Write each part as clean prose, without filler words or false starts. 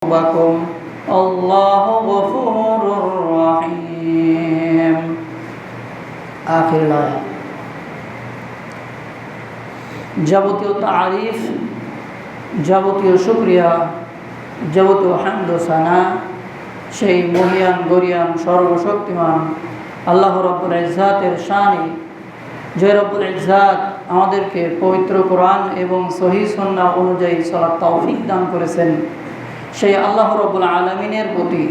ذنوبكم الله غفور رحيم آخر الآية। যাবতীয় তারিফ, যাবতীয় শুকরিয়া, যাবতীয় হামদ ও সানা সেই মহিয়ান গরিয়ান সর্বশক্তিমান আল্লাহ রাব্বুল ইজ্জাতের শানে, যে রব্বুল ইজ্জাত আমাদেরকে পবিত্র কোরআন এবং সহিহ সুন্নাহ অনুযায়ী চলার তৌফিক দান করেছেন, সেই আল্লাহ রাব্বুল আলামিনের প্রতি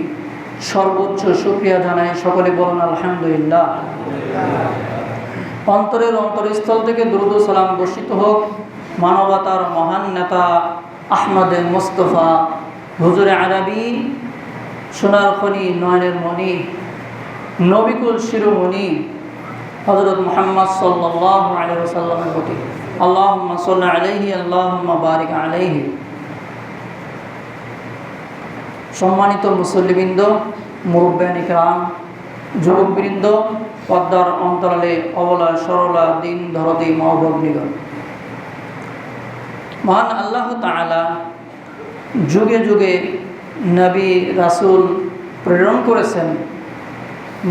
সর্বোচ্চ শুকরিয়া জানাই। সকলে বলুন আলহামদুলিল্লাহ। অন্তরের অন্তরস্থল থেকে দুরূদ ও সালাম বর্ষিত হোক মানবতার মহান নেতা আহমদে মুস্তফা হুজুরে আরবি, সোনার খনি, নয়নের মণি, নবিকুল শিরোমণি হযরত মুহাম্মদ সাল্লাল্লাহু আলাইহি ওয়াসাল্লামের প্রতি। আল্লাহুম্মা সাল্লি আলাইহি, আল্লাহুম্মা বারিক আলাইহি। সম্মানিত মুসল্লিবৃন্দ, মুরব্বিয়ান ইকরাম, যুবকবৃন্দ, পর্দার অন্তরালে অবলা সরলা দিন ধরতি মহবগ্নিগণ, মহান আল্লাহ তাআলা যুগে যুগে নবী রাসূল প্রেরণ করেছেন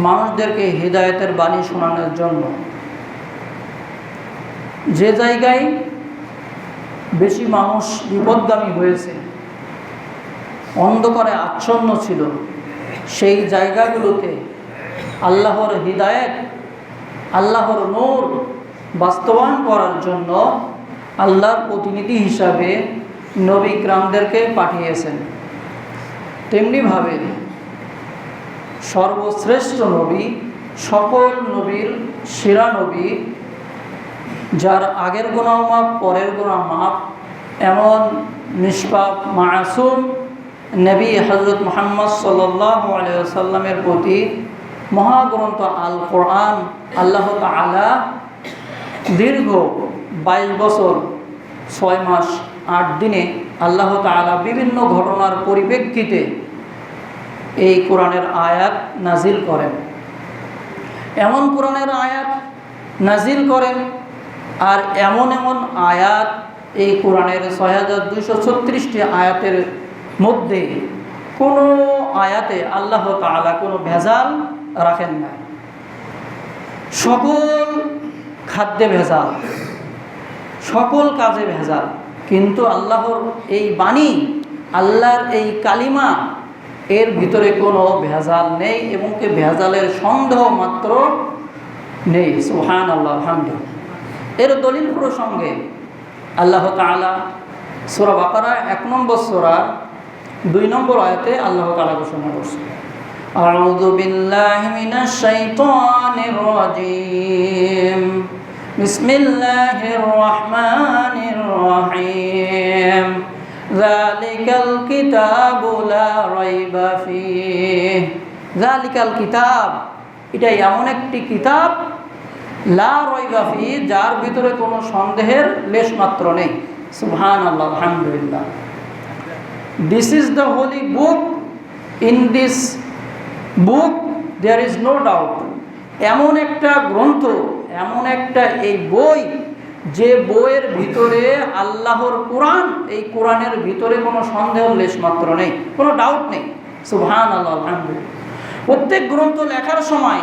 মানুষদেরকে হিদায়াতের বাণী শোনানোর জন্য। যে জায়গায় বেশি মানুষ বিপদগামী হয়েছে, অন্ধকারে আচ্ছন্ন ছিল, সেই জায়গাগুলোতে আল্লাহর হিদায়াত, আল্লাহর নূর বাস্তবায়ন করার জন্য আল্লাহর প্রতিনিধি হিসাবে নবী কিরামদেরকে পাঠিয়েছেন। তেমনিভাবে সর্বশ্রেষ্ঠ নবী, সকল নবীর সেরা নবী, যার আগের গুনাহ মাফ পরের গুনাহ মাফ, এমন নিষ্পাপ মাসুম নবী হযরত মুহাম্মদ সাল্লাল্লাহু আলাইহি ওয়াসাল্লামের প্রতি মহাগ্রন্থ আল কোরআন আল্লাহ তাআলা দীর্ঘ 22 বছর 6 মাস 8 দিনে আল্লাহ তাআলা বিভিন্ন ঘটনার পরিপ্রেক্ষিতে এই কোরআনের আয়াত নাজিল করেন। এমন কোরআনের আয়াত নাজিল করেন আর এমন এমন আয়াত, এই কোরআনের 6236টি আয়াতের মধ্যে কোনো আয়াতে আল্লাহ তাআলা কোনো ভেজাল রাখেন না। সকল খাদ্যে ভেজাল, সকল কাজে ভেজাল, কিন্তু আল্লাহর এই বাণী, আল্লাহর এই কালিমা, এর ভিতরে কোনো ভেজাল নেই এবং কি ভেজালের সন্দেহ মাত্র নেই। সুবহানাল্লাহ, আলহামদুলিল্লাহ। এর দলিল প্রসঙ্গে আল্লাহ তাআলা সূরা বাকারা 1 নম্বর সূরা 2 নম্বর আয়াতে আল্লাহ তাআলা ঘোষণা করছেন, আউযু বিল্লাহি মিনাশ শাইতানির রাজীম, বিসমিল্লাহির রহমানির রহিম, যালিকাল কিতাবু লা রাইবা ফীহ। যালিকাল কিতাব, এটা এমন একটি কিতাব, লা রাইবা ফীহ, যার ভিতরে কোনো সন্দেহের লেশমাত্র নেই। সুবহানাল্লাহ, আলহামদুলিল্লাহ। This is the holy book. In this book there is no doubt. এমন একটা গ্রন্থ, এমন একটা এই বই, যে বইয়ের ভিতরে আল্লাহর কোরআন, এই কোরআনের ভিতরে কোনো সন্দেহ লেশমাত্র নেই, কোনো ডাউট নেই। সুবহানাল্লাহ, আলহামদুলিল্লাহ। প্রত্যেক গ্রন্থ লেখার সময়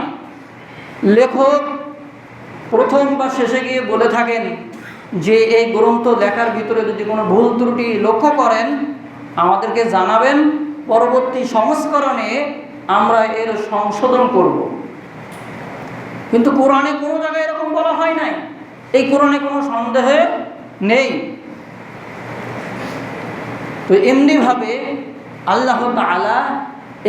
লেখক প্রথম বা শেষে গিয়ে বলে থাকেন যে এই গ্রন্থ লেখার ভিতরে যদি কোনো ভুল ত্রুটি লক্ষ্য করেন আমাদেরকে জানাবেন, পরবর্তী সংস্করণে আমরা এর সংশোধন করব। কিন্তু কোরআনে কোনো জায়গায় এরকম বলা হয় নাই, এই কোরআনে কোনো সন্দেহ নেই। তো এমনিভাবে আল্লাহ তাআলা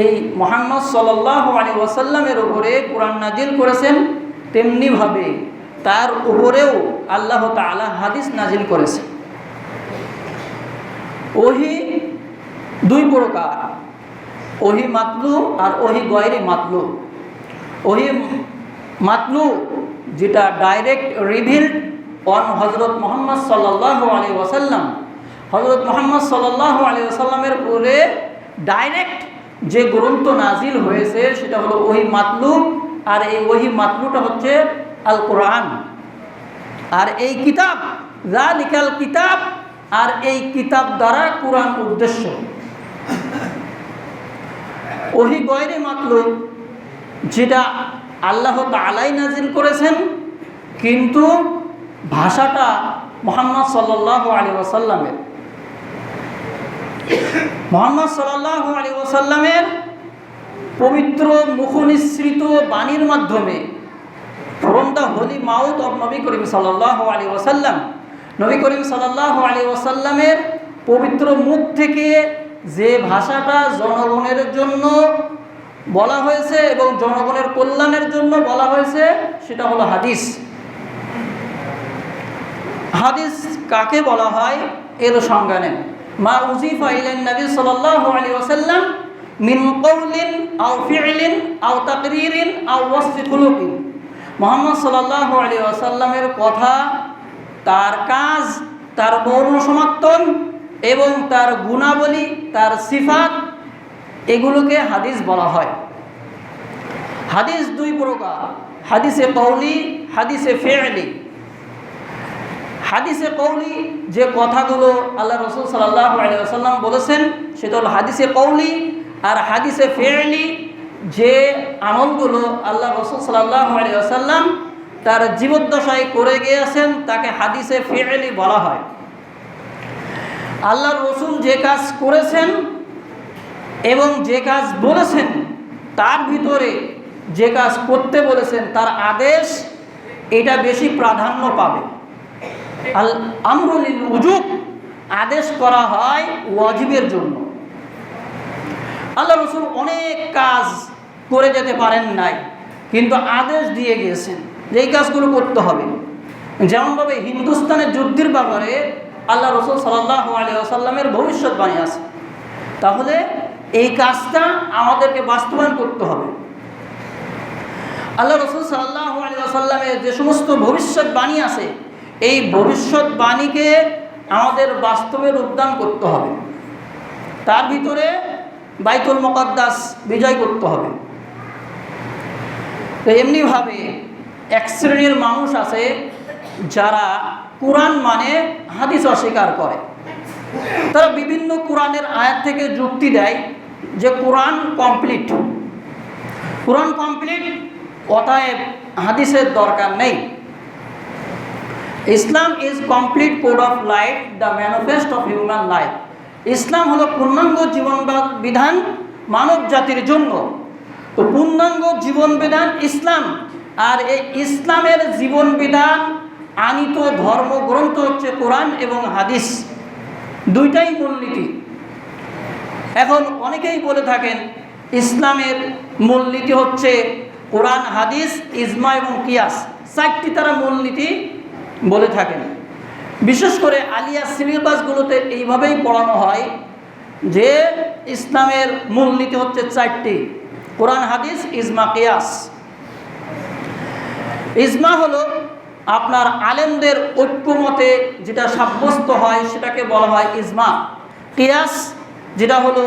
এই মুহাম্মদ সাল্লাল্লাহু আলাইহি ওয়াসাল্লামের উপরে কোরআন নাজিল করেছেন, তেমনিভাবে তার উপরেও আল্লাহ তাআলা হাদিস নাজিল করেছেন। ওহী 2 প্রকার, ওহী মাতলু আর ওহী গয়রি মাতলু। ওহী মাতলু, যেটা ডাইরেক্ট রিভিলড অন হযরত মুহাম্মদ সাল্লাল্লাহু আলাইহি ওয়াসাল্লাম, হযরত মুহাম্মদ সাল্লাল্লাহু আলাইহি ওয়াসাল্লামের উপরে ডাইরেক্ট যে গ্রন্থ নাজিল হয়েছে সেটা হলো ওহী মাতলু, আর এই ওহী মাতলুটা হচ্ছে আল কোরআন। আর এই কিতাব যালিকাল কিতাব, আর এই কিতাব দ্বারা কোরআন উদ্দেশ্য। ওহি গয়রে মাতলুব, যেটা আল্লাহ তাআলাই নাজিল করেছেন, কিন্তু ভাষাটা মুহাম্মদ সাল্লাল্লাহু আলাইহি ওয়াসাল্লামের। মুহাম্মদ সাল্লাল্লাহু আলাইহি ওয়াসাল্লামের পবিত্র মুখনিসৃত বাণীর মাধ্যমে, from the Holi mouth of Nabi Karim সাল্লাল্লাহু আলাইহি ওয়াসাল্লাম, নবী করিম সাল্লাল্লাহু আলাইহি ওয়াসাল্লামের পবিত্র মুখ থেকে যে ভাষাটা জনগণের জন্য বলা হয়েছে এবং জনগণের কল্যাণের জন্য বলা হয়েছে, সেটা হলো হাদিস। হাদিস কাকে বলা হয় এর সংজ্ঞা নেন। মা উযিফা ইলান নবী সাল্লাল্লাহু আলাইহি ওয়াসাল্লাম মিন কওলিন আও ফি'লিন আও তাকরিরিন আও ওয়াসফি খুলুকিন। মুহাম্মদ সাল্লাল্লাহু আলাইহি ওয়াসাল্লামের কথা, তার কাজ, তার বর্ণ সমার্থন এবং তার গুণাবলী, তার সিফাত, এগুলোকে হাদিস বলা হয়। হাদিস দুই প্রকার, হাদিসে কওলি, হাদিসে ফি'লি। হাদিসে কওলি যে কথাগুলো আল্লাহ রাসূল সাল্লাল্লাহু আলাইহি ওয়াসাল্লাম বলেছেন, সেটা হলো হাদিসে কওলি। আর হাদিসে ফি'লি যে আমলগুলো আল্লাহ রাসূল সাল্লাল্লাহু আলাইহি ওয়াসাল্লাম তার জীবদ্দশায় করে গিয়েছেন, তাকে হাদিসে ফি'লি বলা হয়। আল্লাহর রাসূল যে কাজ করেছেন এবং যে কাজ বলেছেন, তার ভিতরে যে কাজ করতে বলেছেন, তার আদেশ, এটা বেশি প্রাধান্য পাবে। আল আমরু লিল উজুব, আদেশ করা হয় ওয়াজিবের জন্য। আল্লাহ রাসূল অনেক কাজ করে যেতে পারেন নাই, কিন্তু আদেশ দিয়ে গিয়েছেন যে এই কাজগুলো করতে হবে। যেমনভাবে হিন্দুস্তানের যুদ্ধের ব্যাপারে আল্লাহ রাসূল সাল্লাল্লাহু আলাইহি ওয়াসাল্লামের ভবিষ্যৎবাণী আছে, তাহলে এই কাজটা আমাদেরকে বাস্তবায়ন করতে হবে। আল্লাহ রাসূল সাল্লাল্লাহু আলাইহি ওয়াসাল্লামের যে সমস্ত ভবিষ্যৎবাণী আছে, এই ভবিষ্যৎবাণীকে আমাদের বাস্তবে রূপদান করতে হবে। তার ভিতরে বাইতুল মুকাদ্দাস বিজয় করতে হবে। তো এমনিভাবে এক শ্রেণীর মানুষ আছে যারা কোরআন মানে হাদিস অস্বীকার করে। তারা বিভিন্ন কোরআনের আয়াত থেকে যুক্তি দেয় যে কোরআন কমপ্লিট, কোরআন কমপ্লিট, অতএব হাদিসের দরকার নেই। ইসলাম is complete code of life, the manifest of human life. ইসলাম হলো পূর্ণাঙ্গ জীবন বিধান মানব জাতির জন্য। তো পূর্ণাঙ্গ জীবন বিধান ইসলাম, আর এই ইসলামের জীবন বিধান আনিত ধর্মগ্রন্থ হচ্ছে কোরআন এবং হাদিস, দুইটাই মূলনীতি। এখন অনেকেই বলে থাকেন ইসলামের মূলনীতি হচ্ছে কোরআন, হাদিস, ইজমা এবং কিয়াস, চারটি তারা মূলনীতি বলে থাকেন। বিশেষ করে আলিয়া সিলেবাসগুলোতে এইভাবেই পড়ানো হয় যে ইসলামের মূলনীতি হচ্ছে চারটি: কোরআন, হাদিস, ইজমা, কিয়াস। ইজমা হলো আপনার আলেমদের ঐক্যমতে যেটা সাব্যস্ত হয় সেটাকে বলা হয় ইজমা। কিয়াস যেটা হলো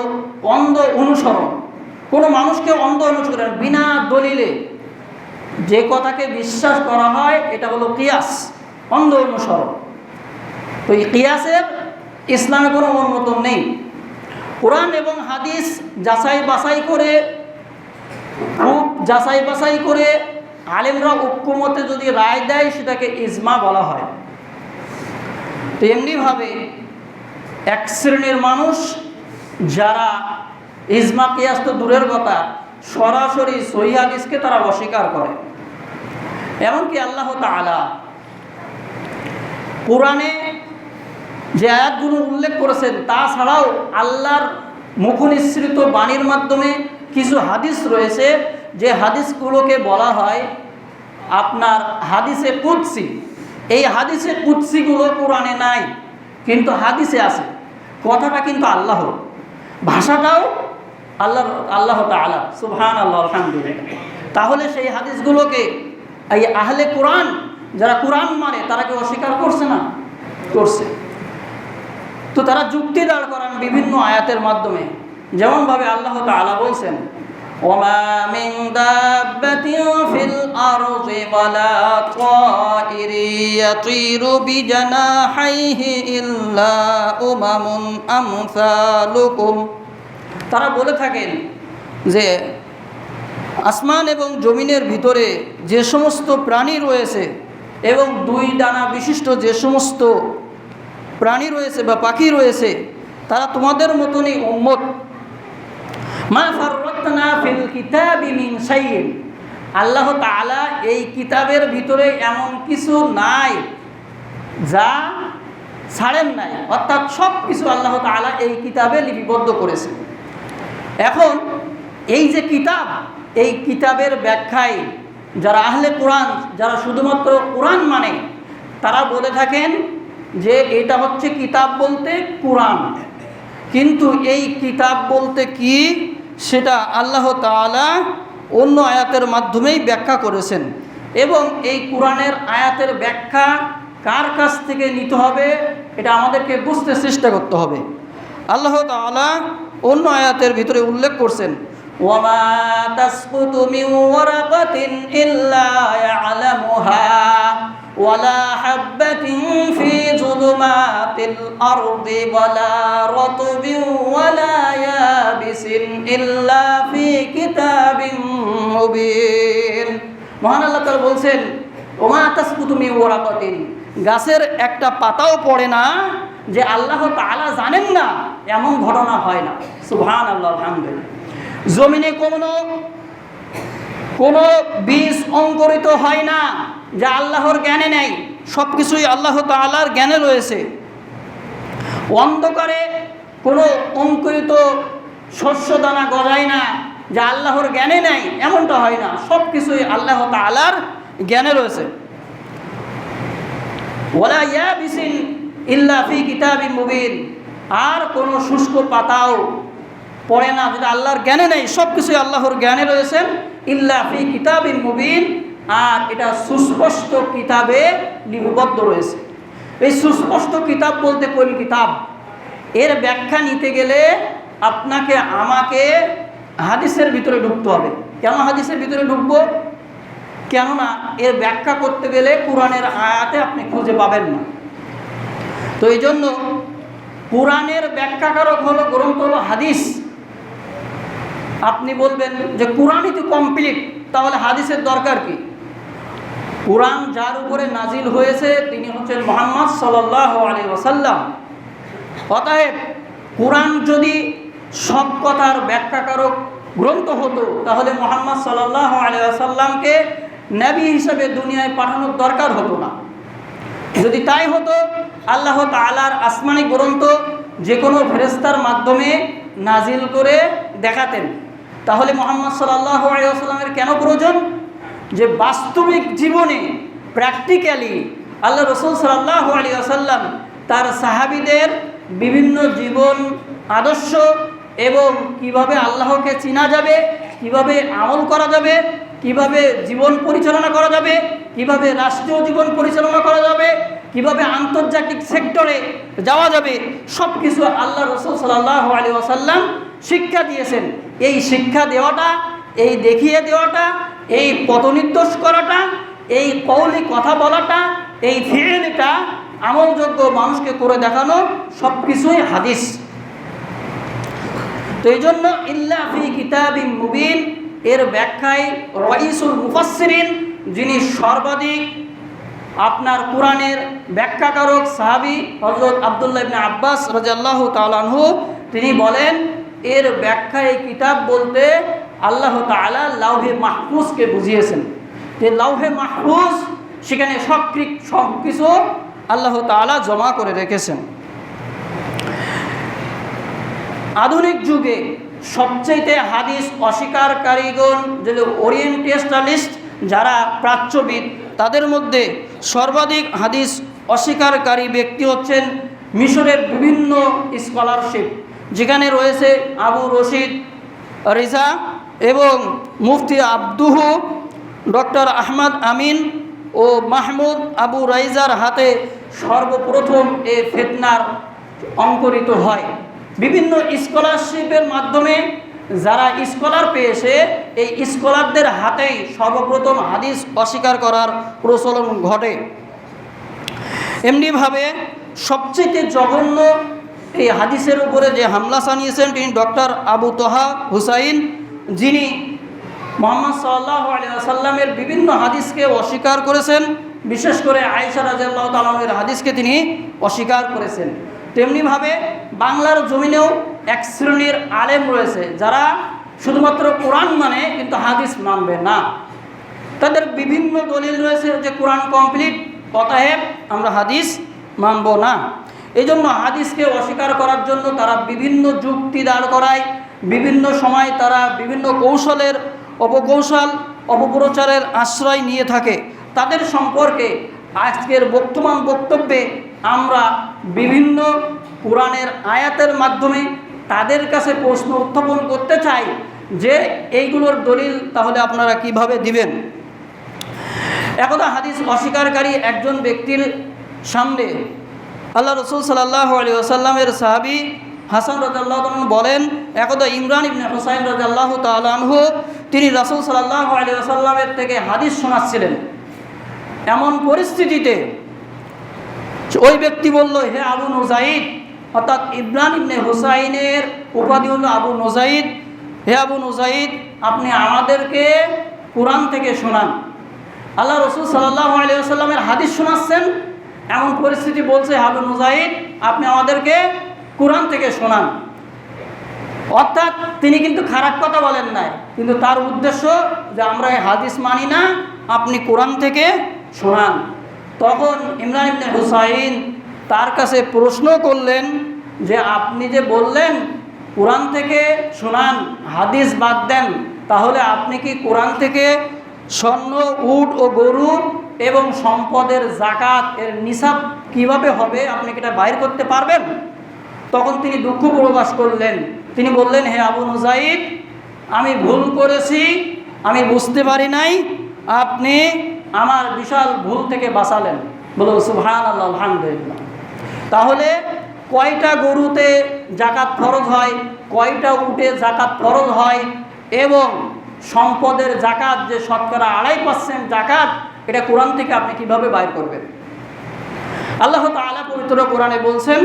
অন্ধ অনুসরণ, কোনো মানুষকে অন্ধ অনুসরণ বিনা দলিলে যে কথাকে বিশ্বাস করা হয়, এটা হলো কিয়াস, অন্ধ অনুসরণ। তো এই কিয়াসের ইসলামে কোনো অনুমোদন নেই। কোরআন এবং হাদিস যাচাই বাছাই করে আলেমরা ঐক্যমতে যদি রায় দেয়, সেটাকে ইজমা বলা হয়। তো এমনিভাবে এক শ্রেণীর মানুষ যারা ইজমা কিয়াস তো দূরের কথা, সরাসরি সহিহ হাদিসকে তারা অস্বীকার করে। এমনকি আল্লাহ তাআলা কোরআনে যে আয়াতগুলো উল্লেখ করেছেন, তাছাড়াও আল্লাহর মুখনিসৃত বাণীর মাধ্যমে কিছু হাদিস রয়েছে, যে হাদিসগুলোকে বলা হয় আপনার হাদিসে কুদসি। এই হাদিসে কুদসিগুলো কোরআনে নাই, কিন্তু হাদিসে আছে। কথাটা কিন্তু আল্লাহর, ভাষাটাও আল্লাহ তাআলা, সুবহানাল্লাহ, আলহামদুলিল্লাহ। তাহলে সেই হাদিসগুলোকে এই আহলে কোরআন, যারা কোরআন মানে, তারা কি অস্বীকার করছে না? করছে। তো তারা যুক্তি দাঁড় করান বিভিন্ন আয়াতের মাধ্যমে। যেমনভাবে আল্লাহ তাআলা বলছেন, ওমা মিন দাব্বাতিন ফিল আরদি ওয়ালা তাইরি ইয়াতিরু বিজানাহিহি ইল্লা উমামুন আমসালুকুম। তারা বলে থাকেন যে আসমান এবং জমিনের ভিতরে যে সমস্ত প্রাণী রয়েছে এবং দুই ডানা বিশিষ্ট যে সমস্ত প্রাণী রয়েছে বা পাখি রয়েছে তারা তোমাদের মতনই উম্মত। মা ফাররাতনা ফিল কিতাবি মিন শাইইন, আল্লাহ তাআলা এই কিতাবের ভিতরে এমন কিছু নাই যা ছাড়েন নাই, অর্থাৎ সব কিছু আল্লাহ তাআলা এই কিতাবে লিপিবদ্ধ করেছেন। এখন এই যে কিতাব, এই কিতাবের ব্যাখ্যায় যারা আহলে কোরআন, যারা শুধুমাত্র কোরআন মানে, তারা বলে থাকেন যে এটা হচ্ছে কিতাব বলতে কোরআন, কিন্তু এই কিতাব বলতে কি সেটা আল্লাহ তাআলা অন্য আয়াতের মাধ্যমেই ব্যাখ্যা করেছেন। এবং এই কোরআনের আয়াতের ব্যাখ্যা কার কাছ থেকে নিতে হবে এটা আমাদেরকে বুঝতে চেষ্টা করতে হবে। আল্লাহ তাআলা অন্য আয়াতের ভিতরে উল্লেখ করছেন, ওয়ামা তাসকুতু মিন ওয়ারাকাতিন ইল্লা ইয়ালামুহা ওয়ালা হাববাতিন ফি যুলুমাতিল আরদি ওয়ালা রাতবিন ওয়ালা ইয়াবিসিন ইল্লা ফি কিতাবিন মুবিন। মহান আল্লাহ তাআলা বলছেন, ওমা তাসকুতু মিন ওয়ারাকাতিন, গাছের একটা পাতাও পড়ে না যে আল্লাহ তাআলা জানেন না, এমন ঘটনা হয় না। সুবহানাল্লাহ, আলহামদুলিল্লাহ। জমিনে কোনো বীজ অঙ্কুরিত হয় না যা আল্লাহর জ্ঞানে নেই, সব কিছুই আল্লাহ তাআলার জ্ঞানে রয়েছে। অন্ধকারে কোনো অঙ্কুরিত শস্য দানা গজায় না যা আল্লাহর জ্ঞানে নেই, এমনটা হয় না, সব কিছুই আল্লাহ তাআলার জ্ঞানে রয়েছে। ওয়ালা ইয়াবিসিন ইল্লা ফি কিতাবিন মুবিন, আর কোনো শুষ্ক পাতাও পড়ে না যেটা আল্লাহর জ্ঞানে নেই, সব কিছুই আল্লাহর জ্ঞানে রয়েছেন। ইল্লা ফি কিতাবিন মুবিন, আর এটা সুস্পষ্ট কিতাবে লিপিবদ্ধ রয়েছে। এই সুস্পষ্ট কিতাব বলতে কোন কিতাব, এর ব্যাখ্যা নিতে গেলে আপনাকে আমাকে হাদিসের ভিতরে ঢুকতে হবে। কেন হাদিসের ভিতরে ঢুকবো? কেননা এর ব্যাখ্যা করতে গেলে কোরআনের আয়াতে আপনি খুঁজে পাবেন না। তো এই জন্য কোরআনের ব্যাখ্যাকারক হলো, গ্রন্থ হলো হাদিস। আপনি বলবেন যে কোরআনই তো কমপ্লিট, তাহলে হাদিসের দরকার কি? কোরআন যার উপরে নাজিল হয়েছে তিনি হচ্ছেন মুহাম্মদ সাল্লাল্লাহু আলাইহি ওয়াসাল্লাম। অতএব কোরআন যদি সব কথার ব্যাখ্যাকারক গ্রন্থ হতো তাহলে মুহাম্মদ সাল্লাল্লাহু আলাইহি ওয়াসাল্লামকে নবী হিসেবে দুনিয়ায় পাঠানোর দরকার হতো না। যদি তাই হতো আল্লাহ তাআলার আসমানি গ্রন্থ যে কোনো ফেরেশতার মাধ্যমে নাজিল করে দেখাতেন, তাহলে মুহাম্মদ সাল্লাল্লাহু আলাইহি ওয়াসাল্লামের কেন প্রয়োজন? যে বাস্তবিক জীবনে প্র্যাকটিক্যালি আল্লাহ রাসূল সাল্লাল্লাহু আলাইহি ওয়াসাল্লাম তার সাহাবীদের বিভিন্ন জীবন আদর্শ এবং কিভাবে আল্লাহকে চিনা যাবে, কিভাবে আমল করা যাবে, কিভাবে জীবন পরিচালনা করা যাবে, কিভাবে রাষ্ট্রীয় জীবন পরিচালনা করা যাবে, কিভাবে আন্তর্জাতিক সেক্টরে যাওয়া যাবে, সব কিছু আল্লাহ রাসূল সাল্লাল্লাহু আলাইহি ওয়াসাল্লাম শিক্ষা দিয়েছেন। এই শিক্ষা দেওয়াটা, এই দেখিয়ে দেওয়াটা, এই পথনির্দেশ করাটা, এই কওলি কথা বলাটা, এই ফিলটা আমলযোগ্য মানুষকে করে দেখানো, সব কিছুই হাদিস। তো এই জন্য ইল্লা ফি কিতাবিন মুবিন এর ব্যাখ্যায় রাইসুল মুফাসসিরিন, যিনি সর্বাধিক আপনার কোরআনের ব্যাখ্যাকারক সাহাবী হযরত আব্দুল্লাহ ইবনে আব্বাস রাদিয়াল্লাহু তাআলা আনহু, তিনি বলেন এর ব্যাখ্যায় কিতাব বলতে আল্লাহ তাআলা লাউহে মাহফুজকে বুঝিয়েছেন। যে লাউহে মাহফুজ, সেখানে সব কিছু আল্লাহ তাআলা জমা করে রেখেছেন। আধুনিক যুগে সবচেয়ে হাদিস অস্বীকারীগণ, যে ওরিয়েন্টালিস্ট যারা প্রাচ্যবিদ, তাদের মধ্যে সর্বাধিক হাদিস অস্বীকারী ব্যক্তি হচ্ছেন মিশরের বিভিন্ন স্কলারশিপ, যেখানে রয়েছে আবু রশিদ রিজা এবং মুফতি আব্দুহু, ডক্টর আহমদ আমিন ও মাহমুদ আবু রাইজার হাতে সর্বপ্রথম এ ফিতনার অঙ্কুরিত হয়। বিভিন্ন স্কলারশিপের মাধ্যমে যারা স্কলার পেয়েছে, এই স্কলারদের হাতেই সর্বপ্রথম হাদিস অস্বীকার করার প্রচলন ঘটে। এমনিভাবে সবচেয়ে জঘন্য এই হাদিসের উপরে যে হামলা চালিয়েছেন তিনি ডক্টর আবু তোহা হুসাইন, যিনি মুহাম্মদ সাল্লাল্লাহু আলাইহি ওয়াসাল্লামের বিভিন্ন হাদিসকে অস্বীকার করেছেন, বিশেষ করে আয়েশা রাদিয়াল্লাহু তাআলা আনহার হাদিসকে তিনি অস্বীকার করেছেন। তেমনিভাবে বাংলার জমিনেও এক শ্রেণীর আলেম রয়েছে যারা শুধুমাত্র কোরআন মানে কিন্তু হাদিস মানবে না। তাদের বিভিন্ন দলিল রয়েছে যে কোরআন কমপ্লিট, অতএব আমরা হাদিস মানব না। এই জন্য হাদিসকে অস্বীকার করার জন্য তারা বিভিন্ন যুক্তি দাঁড় করায়, বিভিন্ন সময় তারা বিভিন্ন কৌশলের অপপ্রচারের আশ্রয় নিয়ে থাকে। তাদের সম্পর্কে আজকের বর্তমান বক্তব্যে আমরা বিভিন্ন কোরআনের আয়াতের মাধ্যমে তাদের কাছে প্রশ্ন উত্থাপন করতে চাই যে এইগুলোর দলিল তাহলে আপনারা কিভাবে দিবেন। একদা হাদিস অস্বীকারী একজন ব্যক্তির সামনে আল্লাহ রসুল সাল্লাল্লাহু আলাইহি ওয়াসাল্লামের সাহাবী হাসান রাদিয়াল্লাহু তাআলা বলেন, একদা ইমরান ইবনে হুসাইন রাদিয়াল্লাহু তাআলা আনহু তিনি রাসূল সাল্লাল্লাহু আলাইহি ওয়াসাল্লামের থেকে হাদিস শোনাচ্ছিলেন। এমন পরিস্থিতিতে ওই ব্যক্তি বলল, হে আবু নুজাইদ, অর্থাৎ ইমরান ইবনে হুসাইনের উপাধি হল আবু নুজাইদ, হে আবু নুজাইদ, আপনি আমাদেরকে কোরআন থেকে শোনান। আল্লাহ রসুল সাল্লাল্লাহু আলাইহি ওয়াসাল্লামের হাদিস শোনাচ্ছেন, এমন পরিস্থিতি বলছে আবু নুজাইদ আপনি আমাদেরকে কোরআন থেকে শোনান। অর্থাৎ তিনি কিন্তু খারাপ কথা বলেন নাই, কিন্তু তার উদ্দেশ্য যে আমরা এই হাদিস মানি না, আপনি কোরআন থেকে শোনান। তখন ইমরান ইবনে হুসাইন তার কাছে প্রশ্ন করলেন যে আপনি যে বললেন কোরআন থেকে শোনান, হাদিস বাদ দেন, তাহলে আপনি কি কোরআন থেকে স্বর্ণ, উট ও গরু এবং সম্পদের জাকাত এর নিসাব কিভাবে হবে আপনি কি এটা বাইর করতে পারবেন? তখন তিনি দুঃখ প্রকাশ করলেন। তিনি বললেন, হে আবু নুজাইদ, আমি ভুল করেছি, আমি বুঝতে পারি নাই, আপনি আমার বিশাল ভুল থেকে বাঁচালেন। বলো সুবহানাল্লাহ, আলহামদুলিল্লাহ। তাহলে কয়টা গরুতে জাকাত ফরজ হয়, কয়টা উটে জাকাত ফরজ হয় এবং সম্পদের জাকাত যে শতকরা 2.5% জাকাত, এটা কোরআন থেকে আপনি কিভাবে বাইর করবেন? আল্লাহ তাআলা পবিত্র কোরআনে বলছেন,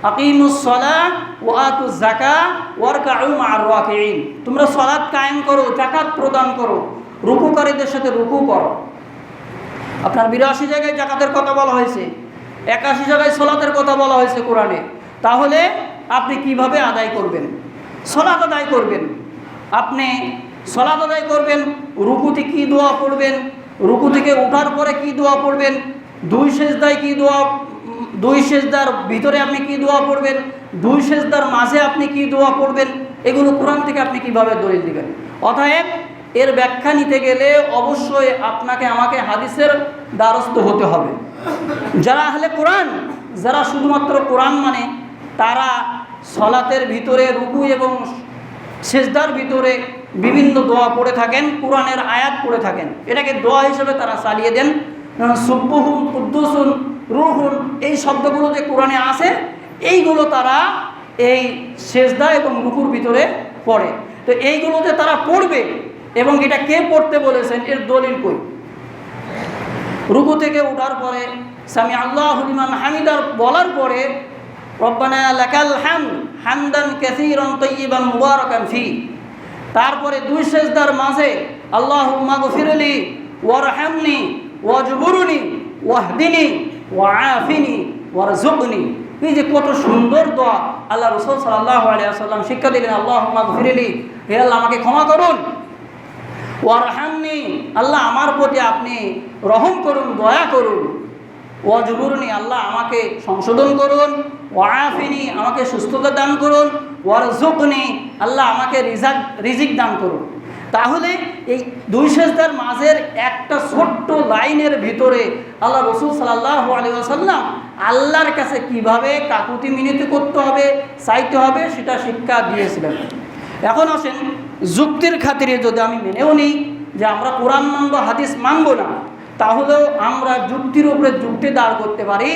আকিমুস সালাহ ওয়া আতুজ যাকাত ওয়ারকাউ মা'আর রাকিঈন, তোমরা সালাত কায়েম করো, যাকাত প্রদান করো, রুকুকারীদের সাথে রুকু করো। আপনার 82 জায়গায় যাকাতের কথা বলা হয়েছে, 81 জায়গায় সালাতের কথা বলা হয়েছে কোরআনে। তাহলে আপনি কিভাবে আদায় করবেন? সালাত আদায় করবেন। আপনি সালাত আদায় করবেন, রুকুতে কি দোয়া পড়বেন, রুকু থেকে ওঠার পরে কি দোয়া পড়বেন, দুই সেজদায় কি দোয়া, দুই সেজদার ভিতরে আপনি কি দোয়া পড়বেন, দুই সেজদার মাঝে আপনি কি দোয়া পড়বেন, এগুলো কোরআন থেকে আপনি কিভাবে দলিল দিবেন? অতএব এর ব্যাখ্যা নিতে গেলে অবশ্যই আপনাকে আমাকে হাদিসের দ্বারস্থ হতে হবে। যারা আহলে কোরআন, যারা শুধুমাত্র কোরআন মানে, তারা সলাতের ভিতরে রুকু এবং সেজদার ভিতরে বিভিন্ন দোয়া পড়ে থাকেন, কোরআনের আয়াত পড়ে থাকেন, এটাকে দোয়া হিসেবে তারা চালিয়ে দেন। সুব্বুহুন, কুদ্দুসুন, রুহুন, এই শব্দগুলো যে কোরআনে আছে, এইগুলো তারা এই সেজদা এবং রুকুর ভিতরে পড়ে। তো এইগুলো যে তারা পড়বে এবং এটা কে পড়তে বলেছেন এর দলিল কই? রুকু থেকে ওঠার পরে সামি আল্লাহু লিমান হামিদার বলার পরে রব্বানা লাকাল হামদ হামদান কাসীরান তাইয়িবান মুবারাকান ফি, তারপরে দুই সেজদার মাঝে আল্লাহুম্মা গফিরলি ওয়ারহামনি ওয়াজবুরনি ওয়াহদিনি ওয়াআফিনি ওয়ারযুকনি। এই যে কত সুন্দর দোয়া আল্লাহ রাসূল সাল্লাল্লাহু আলাইহি ওয়াসাল্লাম শিক্ষা দিলেন, আল্লাহুম্মা গফিরলি, হে আল্লাহ আমাকে ক্ষমা করুন, ওয়ারহামনি, আল্লাহ আমার প্রতি আপনি রহম করুন, দয়া করুন, ওয়াজবুরনি, আল্লাহ আমাকে সংশোধন করুন, ওয়াআফিনি, আমাকে সুস্থতা দান করুন, ওয়ারযুকনি, আল্লাহ আমাকে রিজিক দান করুন। তাহলে এই দুই সেজদার মাঝের একটা ছোট্ট লাইনের ভিতরে আল্লাহ রাসূল সাল্লাল্লাহু আলাইহি ওয়াসাল্লাম আল্লাহর কাছে কিভাবে কাকুতি মিনতি করতে হবে, চাইতে হবে, সেটা শিক্ষা দিয়েছিলেন। এখন আসেন যুক্তির খাতিরে যদি আমি মেনেও নিই যে আমরা কোরআন মানব, হাদিস মানব না, তাহলেও আমরা যুক্তির উপরে যুক্তি দাঁড় করতে পারি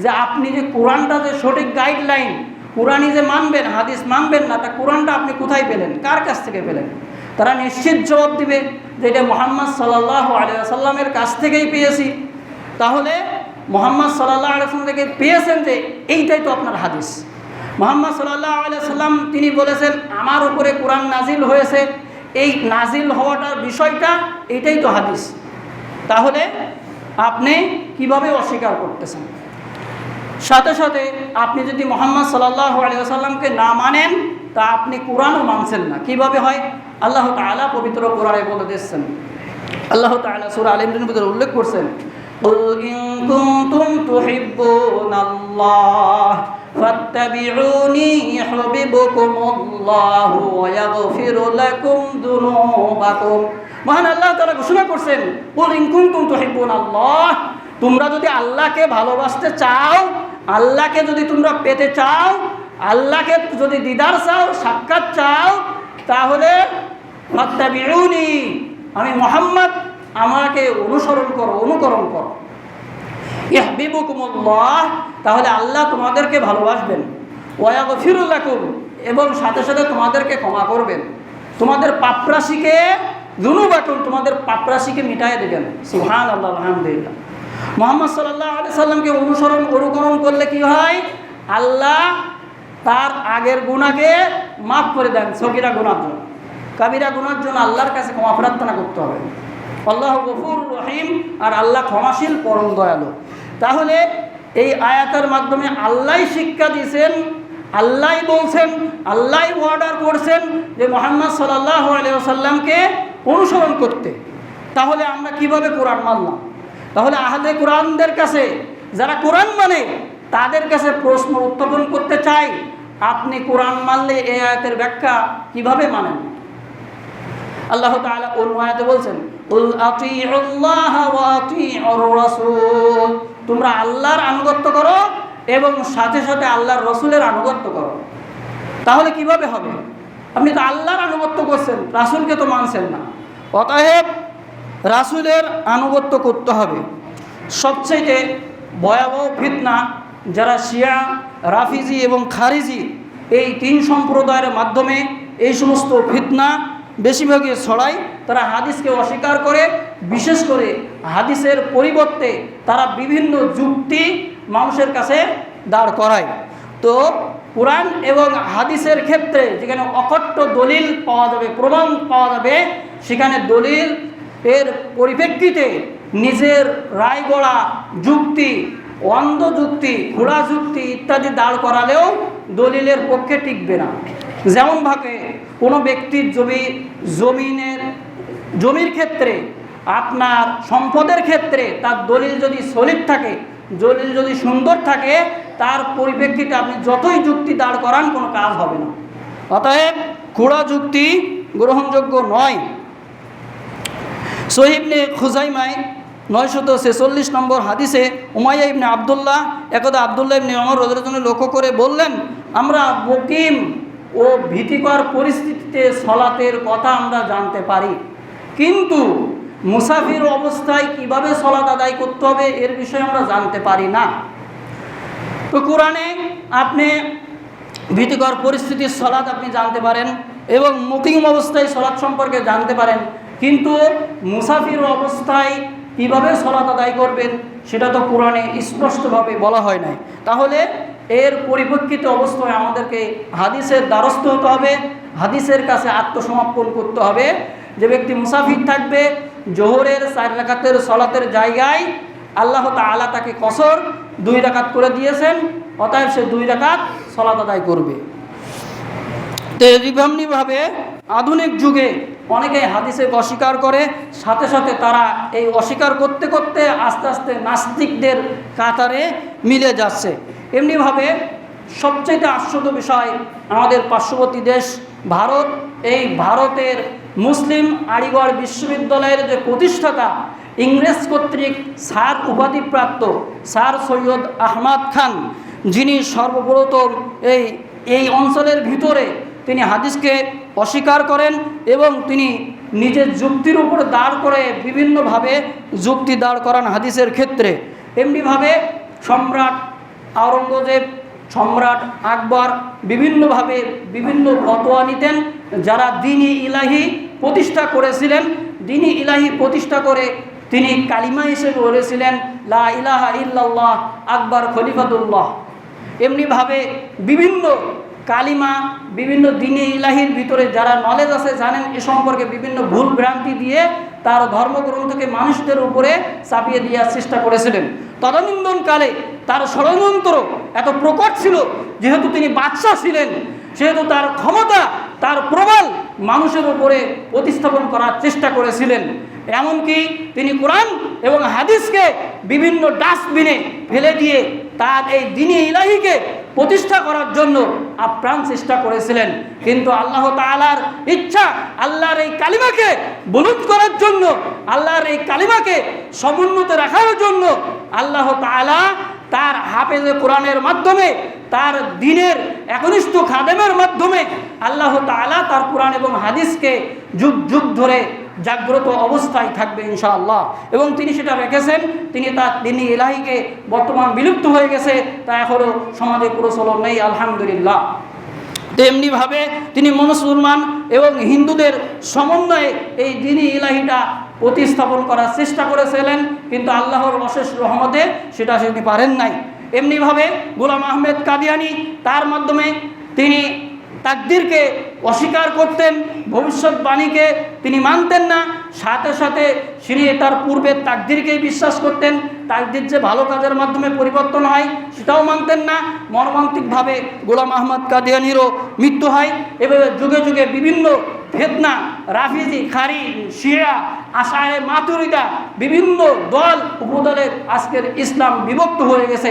যে আপনি যে কোরআনটা যে সঠিক গাইডলাইন, কোরআনই যে মানবেন, হাদিস মানবেন না, তা কোরআনটা আপনি কোথায় পেলেন, কার কাছ থেকে পেলেন? তারা নিশ্চিত জবাব দিবে যে এটা মুহাম্মদ সাল্লাল্লাহু আলাইহি ওয়াসাল্লামের কাছ থেকেই পেয়েছি। তাহলে মুহাম্মদ সাল্লাল্লাহু আলাইহি ওয়াসাল্লাম থেকে পেয়েছেন যে এইটাই তো আপনার হাদিস। মুহাম্মদ সাল্লাল্লাহু আলাইহি ওয়াসাল্লাম তিনি বলেছেন আমার উপরে কোরআন নাজিল হয়েছে, এই নাজিল হওয়াটার বিষয়টা এটাই তো হাদিস। তাহলে আপনি কিভাবে অস্বীকার করতেছেন? সাথে সাথে আপনি যদি মুহাম্মদ সাল্লাল্লাহু আলাইহি ওয়াসাল্লামকে না মানেন, তা আপনি কোরআনও মানছেন না। কিভাবে হয়? আল্লাহ তাআলা পবিত্র কোরআনে বলে দিচ্ছেন, আল্লাহ তাআলা সূরা আল ইমরানের ভিতরে উল্লেখ করছেন, কুল ইন কুনতুম তুহিব্বুনাল্লাহ ফাত্তাবিউনি ইউহিব্বুকুমুল্লাহু ওয়া ইয়াগফির লাকুম যুনুবাকুম। মহান আল্লাহ তাআলা ঘোষণা করছেন, কুল ইন কুনতুম তুহিব্বুনাল্লাহ, তোমরা যদি আল্লাহকে ভালোবাসতে চাও, আল্লাহকে যদি তোমরা পেতে চাও, আল্লাহকে যদি দিদার চাও, সাক্ষাৎ চাও, তাহলে ফাত্তাবিউনি, আমি মুহাম্মদ, আমাকে অনুসরণ করো, অনুকরণ করো। ইউহিব্বুকুমুল্লাহ, তাহলে আল্লাহ তোমাদেরকে ভালোবাসবেন। ওয়া ইয়াগফির লাকুম, এবং সাথে সাথে তোমাদেরকে ক্ষমা করবেন। তোমাদের পাপরাশিকে, যুনুবাকুম, তোমাদের পাপরাশিকে মিটায় দেবেন। সুবহানাল্লাহ, আলহামদুলিল্লাহ। মুহাম্মদ সাল্লাল্লাহু আলাইহি সাল্লামকে অনুকরণ করলে কি হয়? আল্লাহ তার আগের গুনাহকে মাফ করে দেন। সগীরা গুনার জন্য, কাবিরা গুনার জন্য আল্লাহর কাছে ক্ষমা প্রার্থনা করতে হবে। আল্লাহু গফুরুর রহিম, আর আল্লাহ ক্ষমাশীল, পরম দয়ালু। তাহলে এই আয়াতের মাধ্যমে আল্লাহই শিক্ষা দিয়েছেন, আল্লাহই বলছেন, আল্লাহই অর্ডার করছেন যে মুহাম্মদ সাল্লাল্লাহু আলাইহি ওয়াসাল্লামকে অনুসরণ করতে। তাহলে আমরা কিভাবে কোরআন মানলাম? তাহলে আহলে কোরআনদের কাছে, যারা কোরআন মানে, তাদের কাছে প্রশ্ন উত্থাপন করতে চাই, আপনি কোরআন মানলে এই আয়াতের ব্যাখ্যা কিভাবে মানেন? আল্লাহ তাআলা অন্য আয়াতে বলছেন, কুল আতিউল্লাহ ওয়া আতিউর রাসূল, তোমরা আল্লাহর আনুগত্য করো এবং সাথে সাথে আল্লাহর রাসূলের আনুগত্য করো। তাহলে কিভাবে হবে? আপনি তো আল্লাহর আনুগত্য করছেন, রাসূলকে তো মানছেন না। অতএব রাসূলের আনুগত্য করতে হবে। সবচেয়ে ভয়াবহ ফিতনা যারা শিয়া, রাফিজি এবং খারিজি, এই তিন সম্প্রদায়ের মাধ্যমে এই সমস্ত ফিতনা বেশিরভাগই ছড়ায়। তারা হাদিসকে অস্বীকার করে, বিশেষ করে হাদিসের পরিবর্তে তারা বিভিন্ন যুক্তি মানুষের কাছে দাঁড় করায়। তো কোরআন এবং হাদিসের ক্ষেত্রে যেখানে অকট্ট দলিল পাওয়া যাবে, প্রমাণ পাওয়া যাবে, সেখানে দলিল এর পরিপ্রেক্ষিতে নিজের রায় গড়া যুক্তি, অন্ধ যুক্তি, ঘোড়া যুক্তি ইত্যাদি দাঁড় করালেও দলিলের পক্ষে টিকবে না। যেমনভাবে কোনো ব্যক্তির জমির ক্ষেত্রে, আপনার সম্পদের ক্ষেত্রে তার দলিল যদি সলিড থাকে, দলিল যদি সুন্দর থাকে, তার পরিপ্রেক্ষিতে আপনি যতই যুক্তি দাঁড় করান কোনো কাজ হবে না। অতএব ঘোড়া যুক্তি গ্রহণযোগ্য নয়। সহিহ ইবনে খুজাইমায় 946 নম্বর হাদিসে উমাইয়া ইবনে আবদুল্লাহ একদা আবদুল্লাহ ইবনে ওমর রাদিয়াল্লাহু আনহু লক্ষ্য করে বললেন, আমরা মুকিম ও ভীতিকর পরিস্থিতিতে সলাতের কথা আমরা জানতে পারি, কিন্তু মুসাফির অবস্থায় কিভাবে সলাত আদায় করতে হবে এর বিষয়ে আমরা জানতে পারি না। তো কোরআনে আপনি ভীতিকর পরিস্থিতির সলাত আপনি জানতে পারেন এবং মুকিম অবস্থায় সলাত সম্পর্কে জানতে পারেন, কিন্তু মুসাফির অবস্থায় কিভাবে সলাত আদায় করবেন সেটা তো কোরআনে স্পষ্টভাবে বলা হয় নাই। তাহলে এর পরিপ্রেক্ষিতে অবস্থায় আমাদেরকে হাদিসের দ্বারস্থ হতে হবে, হাদিসের কাছে আত্মসমর্পণ করতে হবে। যে ব্যক্তি মুসাফির থাকবে, জোহরের 4 রাকাতের সলাতের জায়গায় আল্লাহ তাআলা তাকে কসর 2 রাকাত করে দিয়েছেন, অতএব সে 2 রাকাত সলাত আদায় করবে। তো এমনিভাবে আধুনিক যুগে অনেকে হাদিসকে অস্বীকার করে, সাথে সাথে তারা এই অস্বীকার করতে করতে আস্তে আস্তে নাস্তিকদের কাতারে মিলে যাচ্ছে। এমনিভাবে সবচেয়ে আশ্চর্য বিষয়, আমাদের পার্শ্ববর্তী দেশ ভারত, এই ভারতের মুসলিম আলিগড় বিশ্ববিদ্যালয়ের যে প্রতিষ্ঠাতা, ইংরেজ কর্তৃক স্যার উপাধিপ্রাপ্ত স্যার সৈয়দ আহমদ খান, যিনি সর্বপ্রথম এই অঞ্চলের ভিতরে তিনি হাদিসকে অস্বীকার করেন এবং তিনি নিজের যুক্তির উপর দাঁড় করে বিভিন্নভাবে যুক্তি দাঁড় করান হাদিসের ক্ষেত্রে। এমনিভাবে সম্রাট আওরঙ্গজেব, সম্রাট আকবর বিভিন্নভাবে বিভিন্ন ফতোয়া নিতেন। যারা দ্বীন-ই ইলাহি প্রতিষ্ঠা করেছিলেন, দ্বীন-ই ইলাহি প্রতিষ্ঠা করে তিনি কালিমা হিসেবে বলেছিলেন লা ইলাহা ইল্লাল্লাহ আকবর খলিফাতুল্লাহ। এমনিভাবে বিভিন্ন কালিমা, বিভিন্ন দ্বীনে ইলাহির ভিতরে যারা নলেজ আছে জানেন এ সম্পর্কে বিভিন্ন ভুল ভ্রান্তি দিয়ে তার ধর্মগ্রন্থকে মানুষদের উপরে চাপিয়ে দেওয়ার চেষ্টা করেছিলেন। তদানীন্তনকালে তার ষড়যন্ত্র এত প্রকট ছিল, যেহেতু তিনি বাদশাহ ছিলেন, সেহেতু তার ক্ষমতা, তার প্রবল মানুষের উপরে প্রতিস্থাপন করার চেষ্টা করেছিলেন। এমনকি তিনি কোরআন এবং হাদিসকে বিভিন্ন ডাস্টবিনে ফেলে দিয়ে তার এই দ্বীনে ইলাহিকে প্রতিষ্ঠা করার জন্য আপ্রাণ চেষ্টা করেছিলেন। কিন্তু আল্লাহ তাআলার ইচ্ছা, আল্লাহর এই কালিমাকে বুলন্দ করার জন্য, আল্লাহর এই কালিমাকে সমুন্নত রাখার জন্য আল্লাহ তাআলা তার হাফেজে কোরআনের মাধ্যমে, তার দ্বীনের একনিষ্ঠ খাদেমের মাধ্যমে আল্লাহ তাআলা তার কোরআন এবং হাদিসকে যুগ যুগ ধরে জাগ্রত অবস্থায় থাকবে ইনশাআল্লাহ। এবং তিনি সেটা রেখেছেন। তিনি তার দ্বীনে ইলাহিকে, বর্তমান বিলুপ্ত হয়ে গেছে, তা এখনও সমাজে প্রচলন নেই আলহামদুলিল্লাহ। তেমনিভাবে তিনি মুসলমান এবং হিন্দুদের সমন্বয়ে এই দ্বীনে ইলাহিটা প্রতিস্থাপন করার চেষ্টা করেছিলেন, কিন্তু আল্লাহর অশেষ রহমতে সেটা তিনি পারেন নাই। এমনিভাবে গোলাম আহমেদ কাদিয়ানি, তার মাধ্যমে তিনি তাকদীরকে অস্বীকার করতেন, ভবিষ্যৎবাণীকে তিনি মানতেন না, সাথে সাথে তিনি তার পূর্বের তাকদীরকেই বিশ্বাস করতেন। তাকদীর যে ভালো কাজের মাধ্যমে পরিবর্তন হয় সেটাও মানতেন না। মর্মান্তিকভাবে গোলাম আহমদ কাদিয়ানিরও মৃত্যু হয়। এভাবে যুগে যুগে বিভিন্ন ফিতনা, রাফিজি, খারি, শিয়া, আশায়ে মাতুরিদা, বিভিন্ন দল উপদলের আজকের ইসলাম বিভক্ত হয়ে গেছে।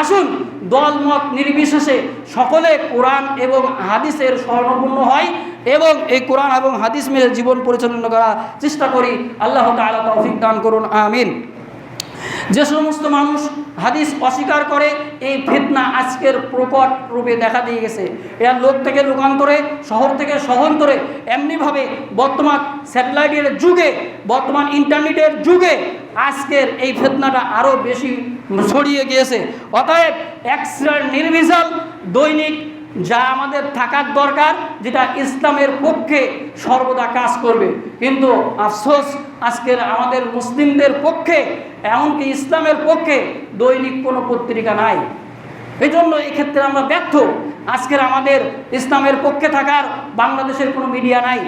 আসুন দল মত নির্বিশেষে সকলে কোরআন এবং হাদিসের শরণাপন্ন হয় এবং এই কোরআন এবং হাদিস মেনে জীবন পরিচালনা করার চেষ্টা করি। আল্লাহ তাআলা তৌফিক দান করুন, আমিন। যে সমস্ত মানুষ হাদিস অস্বীকার করে, এই ফিতনা আজকের প্রকট রূপে দেখা দিয়ে গেছে। এরা লোক থেকে লোকান্তরে, শহর থেকে শহরান্তরে, এমনিভাবে বর্তমান স্যাটেলাইটের যুগে, বর্তমান ইন্টারনেটের যুগে আজকের এই ফিতনাটা আরও বেশি ছড়িয়ে গিয়েছে। অতএব এক্সট্রা নির্ভেজাল দৈনিক যা আমাদের থাকার দরকার, যেটা ইসলামের পক্ষে সর্বদা কাজ করবে, কিন্তু আফসোস আজকের আমাদের মুসলিমদের পক্ষে, এমনকি ইসলামের পক্ষে দৈনিক কোনো পত্রিকা নাই। এই জন্য এক্ষেত্রে আমরা ব্যর্থ। আজকের আমাদের ইসলামের পক্ষে থাকার বাংলাদেশের কোনো মিডিয়া নাই।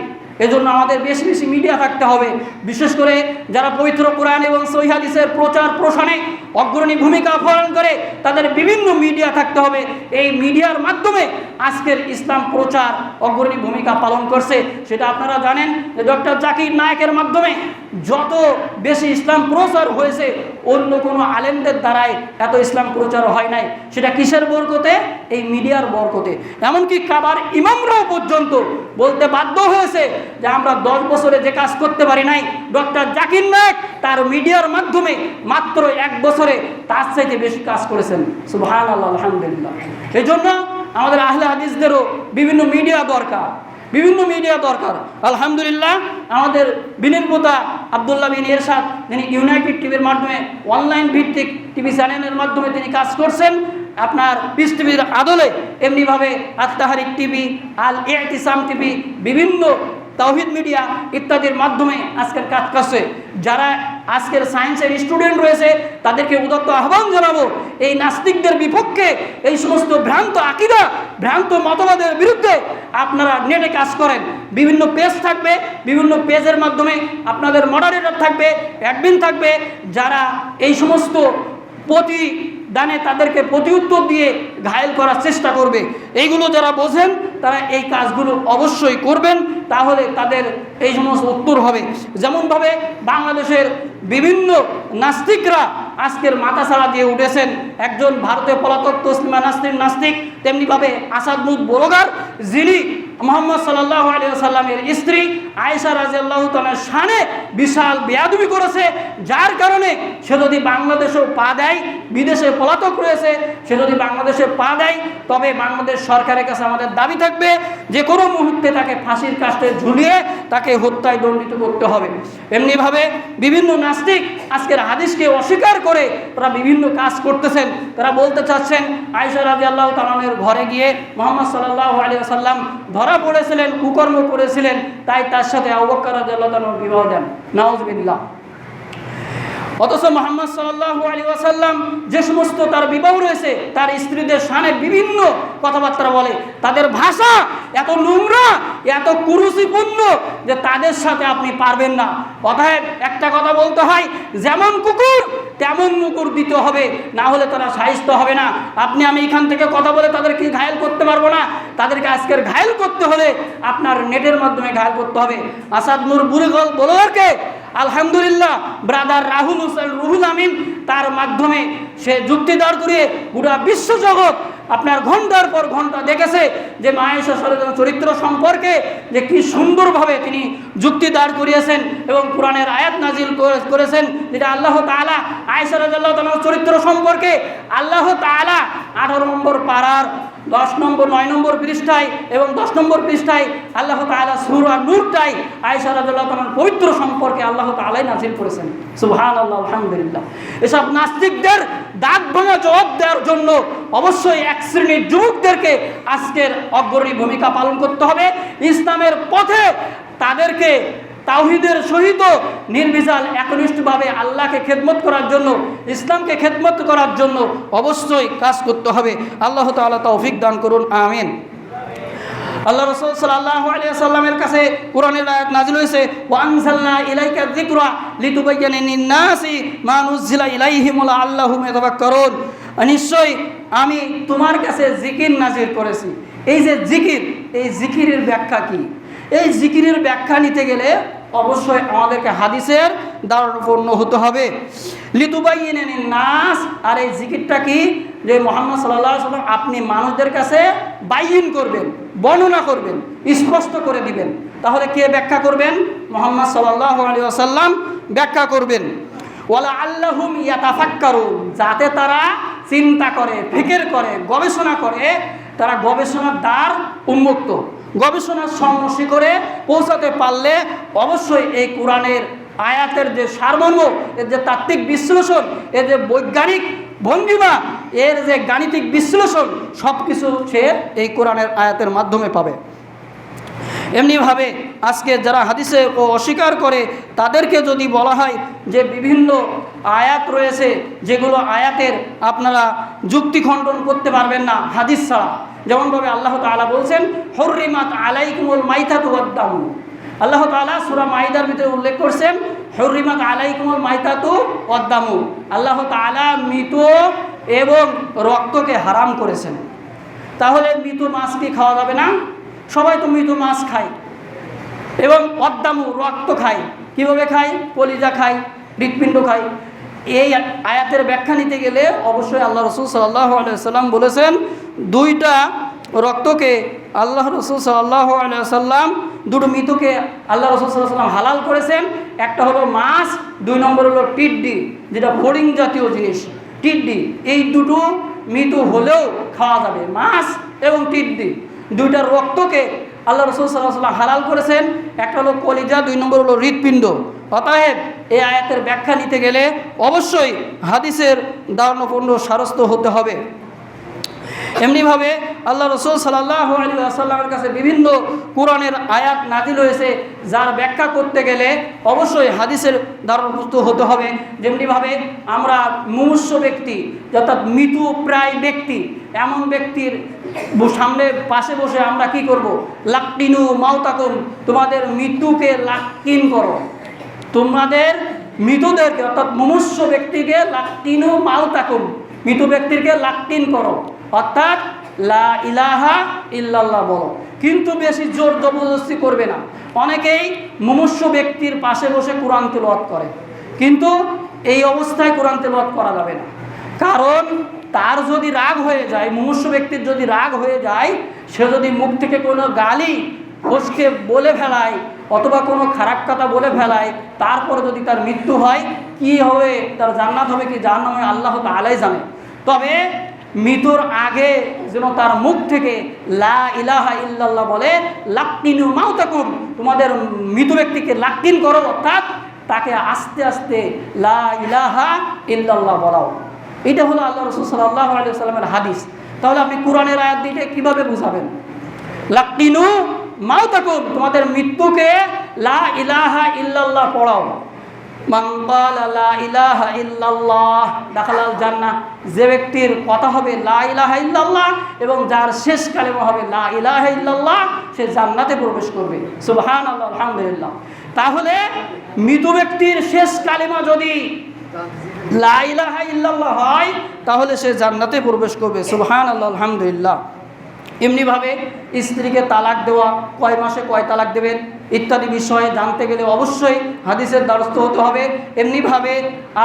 এজন্য আমাদের বেশি বেশি মিডিয়া থাকতে হবে। বিশেষ করে যারা পবিত্র কোরআন এবং সহিহ হাদিসের প্রচার প্রসারে অগ্রণী ভূমিকা পালন করে, তাদের বিভিন্ন মিডিয়া থাকতে হবে। এই মিডিয়ার মাধ্যমে আজকের ইসলাম প্রচার অগ্রণী ভূমিকা পালন করছে। সেটা আপনারা জানেন যে ডক্টর জাকির নায়েকের মাধ্যমে যত বেশি ইসলাম প্রচার হয়েছে, অন্য কোনো আলেমদের দ্বারাই এত ইসলাম প্রচার হয় নাই। সেটা কিসের বরকতে? এই মিডিয়ার বরকতে। এমনকি কাবার ইমামরাও পর্যন্ত বলতে বাধ্য হয়েছে যে আমরা 10 বছরে যে কাজ করতে পারি নাই, ডক্টর জাকির নায়েক তার মিডিয়ার মাধ্যমে মাত্র 1 বছরে তার চাইতে বেশি কাজ করেছেন। সুবহানাল্লাহ, আলহামদুলিল্লাহ। এই জন্য আমাদের আহলে হাদিসদেরও বিভিন্ন মিডিয়া দরকার, বিভিন্ন মিডিয়া দরকার। আলহামদুলিল্লাহ, আমাদের বিনির্মতা আব্দুল্লাহ বিন এরশাদ, যিনি ইউনাইটেড টিভির মাধ্যমে অনলাইন ভিত্তিক টিভি চ্যানেলের মাধ্যমে তিনি কাজ করছেন, আপনার পিস টিভির আদলে, এমনিভাবে আত-তাহরিক টিভি, আল ইতিসাম টিভি, বিভিন্ন তাওহীদ মিডিয়া ইত্যাদির মাধ্যমে আজকের কাজ করছে। যারা আজকের সায়েন্সের স্টুডেন্ট রয়েছে তাদেরকে উদাত্ত আহ্বান জানাবো, এই নাস্তিকদের বিপক্ষে, এই সমস্ত ভ্রান্ত আকীদা, ভ্রান্ত মতবাদের বিরুদ্ধে আপনারা নেটে কাজ করেন। বিভিন্ন পেজ থাকবে, বিভিন্ন পেজের মাধ্যমে আপনাদের মডারেটর থাকবে, অ্যাডমিন থাকবে, যারা এই সমস্ত প্রতিদানে তাদেরকে প্রতি উত্তর দিয়ে ঘায়েল করার চেষ্টা করবে। এইগুলো যারা বোঝেন তারা এই কাজগুলো অবশ্যই করবেন, তাহলে তাদের এই সমস্ত উত্তর হবে। যেমনভাবে বাংলাদেশের বিভিন্ন নাস্তিকরা আজকের মাথাছাড়া দিয়ে উঠেছেন। একজন ভারতে পলাতক তসলিমা নাসরিন নাস্তিক, তেমনিভাবে আসাদুদ বরগার, যিনি মুহাম্মদ সাল্লাল্লাহু আলাইহি ওয়াসাল্লামের স্ত্রী আয়েশা রাদিয়াল্লাহু তাআলার শানে বিশাল বেয়াদবি করেছে, যার কারণে সে যদি বাংলাদেশেও পা দেয়, বিদেশে পলাতক রয়েছে, সে যদি বাংলাদেশে পা দেয়, তবে বাংলাদেশ সরকারের কাছে আমাদের দাবি থাকবে যে কোনো মুহূর্তে তাকে ফাঁসির কাস্টে ঝুলিয়ে তাকে হত্যায় দণ্ডিত করতে হবে। এমনিভাবে বিভিন্ন নাস্তিক আজকের হাদিসকে অস্বীকার করে তারা বিভিন্ন কাজ করতেছেন। তারা বলতে চাচ্ছেন আয়েশা রাদিয়াল্লাহু তাআলার ঘরে গিয়ে মুহাম্মদ সাল্লাল্লাহু আলাইহি ওয়াসাল্লাম ধরা পড়েছিলেন, কুকর্ম করেছিলেন, তাই তার সাথে আবু বকর রাদিয়াল্লাহু তাআলা বিবাহ দেন। নাউজুবিল্লাহ। অথচ মুহাম্মদ সাল্লাল্লাহু আলাইহি ওয়াসাল্লাম যে সমস্ত তার বিবাহ রয়েছে তার স্ত্রীদের শানে বিভিন্ন কথাবার্তা বলে, তাদের ভাষা এত নোংরা, এত কুরুচিপূর্ণ যে তাদের সাথে আপনি পারবেন না। অতএব একটা কথা বলতে হয়, যেমন কুকুর তেমন মুকুর দিতে হবে, না হলে তারা সাহিত্য হবে না। আপনি আমি এখান থেকে কথা বলে তাদেরকে ঘায়েল করতে পারবো না, তাদেরকে আজকের ঘায়েল করতে হলে আপনার নেটের মাধ্যমে ঘায়েল করতে হবে। আসাদ নূর বুড়িগল বলোয়ারকে আলহামদুলিল্লাহ ব্রাদার রুহুল আমিন তার মাধ্যমে সে যুক্তি দাঁড় করিয়ে গোটা বিশ্বজগৎ আপনার ঘন্টার পর ঘন্টা দেখেছে যে মা আয়েশা রাদিয়াল্লাহু চরিত্র সম্পর্কে যে কি সুন্দরভাবে তিনি যুক্তি দাঁড় করিয়েছেন এবং কোরআনের আয়াত নাজিল করেছেন, যেটা আল্লাহ তাআলা আয়েশা রাদিয়াল্লাহু তাআলার চরিত্র সম্পর্কে আল্লাহ তাআলা 18 নম্বর পারার 9 নম্বর পৃষ্ঠায় এবং 10 নম্বর পৃষ্ঠায় আল্লাহ তাআলা সূরা নূরটাই আয়েশা রাদিয়াল্লাহু তাআলার পবিত্র সম্পর্কে আল্লাহ তাআলাই নাজিল করেছেন। সুবহানাল্লাহ, আলহামদুলিল্লাহ। এসব নাস্তিকদের দাঁত ভাঙা জবাব দেওয়ার জন্য অবশ্যই এক শ্রেণীর যুবকদেরকে আজকের অগ্রণী ভূমিকা পালন করতে হবে। ইসলামের পথে তাদেরকে তাওহীদের সহিত নির্বিচাল একনিষ্ঠভাবে আল্লাহকে খেদমত করার জন্য, ইসলামকে খেদমত করার জন্য অবশ্যই কাজ করতে হবে। আল্লাহ তাআলা তৌফিক দান করুন, আমিন। আল্লাহ রাসূল সাল্লাল্লাহু আলাইহি ওয়াসাল্লামের কাছে কোরআনের আয়াত নাযিল হয়েছে, ওয়া আনজালনা ইলাইকা যিকরা লিতুবায়্যিনা লিন-নাসি মা নুযিলা ইলাইহিম লাআল্লাহুম ইয়াতাফাক্কারুন। নিশ্চয়ই আমি তোমার কাছে জিকির নাযিল করেছি। এই যে জিকির, এই জিকিরের ব্যাখ্যা কি? এই জিকিরের ব্যাখ্যা নিতে গেলে অবশ্যই আমাদেরকে হাদিসের দ্বারানুপূর্ণ হতে হবে। লিতুবায়্যিনা লিন-নাস, আর এই জিকিরটা কি? যে মুহাম্মদ সাল্লাল্লাহু আলাইহি ওয়াসাল্লাম আপনি মানুষদের কাছে বায়িন করবেন, বর্ণনা করবেন, স্পষ্ট করে দিবেন। তাহলে কে ব্যাখ্যা করবেন? মুহাম্মদ সাল্লাল্লাহু আলাইহি ওয়াসাল্লাম ব্যাখ্যা করবেন। ওয়ালা আল্লাহুম ইয়াতাফাক্কারুন, যাতে তারা চিন্তা করে, ফিকির করে, গবেষণা করে, তারা গবেষণার দ্বার উন্মুক্ত, গবেষণার সমষ্টি করে পৌঁছাতে পারলে অবশ্যই এই কোরআনের আয়াতের যে সারমর্ম, এর যে তাত্ত্বিক বিশ্লেষণ, এর যে বৈজ্ঞানিক ভঙ্গিমা, এর যে গাণিতিক বিশ্লেষণ, সব কিছু সে এই কোরআনের আয়াতের মাধ্যমে পাবে। এমনিভাবে আজকে যারা হাদিসে ও অস্বীকার করে তাদেরকে যদি বলা হয় যে বিভিন্ন আয়াত রয়েছে যেগুলো আয়াতের আপনারা যুক্তি খণ্ডন করতে পারবেন না হাদিস ছাড়া, যেমনভাবে আল্লাহ তাআলা বলছেন হুররিমাত আলাইকুমুল মাইতাতু ওয়াদ-দামু। আল্লাহ তাআলা সূরা মাইদার ভিতরে উল্লেখ করছেন হুররিমাত আলাইকুমুল মাইতাতু ওয়াদ-দামু। আল্লাহ তাআলা মৃত এবং রক্তকে হারাম করেছেন। তাহলে মৃত মাছ কি খাওয়া যাবে না? সবাই তো মৃত মাছ খায় এবং ওয়াদ-দামু রক্ত খায়। কীভাবে খায়? কলিজা খায়, হৃৎপিণ্ড খায়। এই আয়াতের ব্যাখ্যা নিতে গেলে অবশ্যই আল্লাহ রাসূল সাল্লাল্লাহু আলাইহি ওয়াসাল্লাম বলেছেন দুইটা রক্তকে আল্লাহ রাসূল সাল্লাল্লাহু আলাইহি ওয়াসাল্লাম, দুটো মৃতকে আল্লাহ রাসূল সাল্লাল্লাহু আলাইহি ওয়াসাল্লাম হালাল করেছেন। একটা হলো মাছ, 2 নম্বর হলো টিড্ডি, যেটা ফড়িং জাতীয় জিনিস, টিড্ডি। এই দুটো মৃত হলেও খাওয়া যাবে, মাছ এবং টিড্ডি। দুইটার রক্তকে আল্লাহ রাসূল সাল্লাল্লাহু আলাইহি ওয়াসাল্লাম হালাল করেছেন। একটা হলো কলিজা, 2 নম্বর হলো হৃৎপিণ্ড। অতএব এই আয়াতের ব্যাখ্যা নিতে গেলে অবশ্যই হাদিসের দ্বারানুপূর্ণ সারস্থ হতে হবে। এমনিভাবে আল্লাহ রাসূল সাল্লাল্লাহু আলাইহি ওয়াসাল্লামের কাছে বিভিন্ন কোরআনের আয়াত নাযিল হয়েছে, যার ব্যাখ্যা করতে গেলে অবশ্যই হাদিসের দ্বারানুপূর্ণ হতে হবে। যেমনিভাবে আমরা মুমূর্ষু ব্যক্তি অর্থাৎ মৃত্যু প্রায় ব্যক্তি, এমন ব্যক্তির সামনে পাশে বসে আমরা কি করব? লাক্কিনু মাউতাকুম, তোমাদের মৃত্যুকে লাক্কিন করো, তোমাদের মৃতদেরকে অর্থাৎ মুমূর্ষু ব্যক্তিকে লাক্কিনু মাউতাকুম, মৃত ব্যক্তিকে লাক্কিন করো, অর্থাৎ লা ইলাহা ইল্লাল্লাহ বলো, কিন্তু বেশি জোর জবরদস্তি করবে না। অনেকেই মুমূর্ষু ব্যক্তির পাশে বসে কোরআন তেলাওয়াত করে, কিন্তু এই অবস্থায় কোরআন তেলাওয়াত করা যাবে না। কারণ তার যদি রাগ হয়ে যায়, মুমূর্ষু ব্যক্তির যদি রাগ হয়ে যায়, সে যদি মুখ থেকে কোনো গালি ফসকে বলে ফেলায় অথবা কোনো খারাপ কথা বলে ফেলায়, তারপরে যদি তার মৃত্যু হয়, কি হবে, তার জান্নাত হবে কি জাহান্নাম হবে আল্লাহ তাআলাই জানে। তবে মৃত্যুর আগে যেন তার মুখ থেকে লা ইলাহা ইল্লাল্লাহ বলে, লাক্কিনু মাউতাকুম, তোমাদের মৃত ব্যক্তিকে লাক্কিন করো, অর্থাৎ তাকে আস্তে আস্তে লা ইলাহা ইল্লাল্লাহ বলাও। এটা হলো আল্লাহ রাসূল সাল্লাল্লাহু আলাইহি ওয়াসাল্লামের হাদিস। তাহলে আপনি কোরআনের আয়াত দিতে কিভাবে বুঝাবেন? লাক্কিনু মাউতাকুম, তোমাদের মৃত্যুকে লা ইলাহা ইল্লাল্লাহ পড়াও। মান ক্বালা লা ইলাহা ইল্লাল্লাহ দাখালাল জান্নাহ, যে ব্যক্তির কথা হবে লা ইলাহা ইল্লাল্লাহ এবং যার শেষ কালেমা হবে লা ইলাহা ইল্লাল্লাহ, সে জান্নাতে প্রবেশ করবে। সুবহানাল্লাহ, আলহামদুলিল্লাহ। তাহলে মৃত ব্যক্তির শেষ কালেমা যদি লা ইলাহা ইল্লাল্লাহ হয় তাহলে সে জান্নাতে প্রবেশ করবে। সুবহানাল্লাহ, আলহামদুলিল্লাহ। এমনিভাবে স্ত্রীকে তালাক দেওয়া, কয় মাসে কয় তালাক দেবেন ইত্যাদি বিষয়ে জানতে গেলে অবশ্যই হাদিসের দ্বারস্থ হতে হবে। এমনিভাবে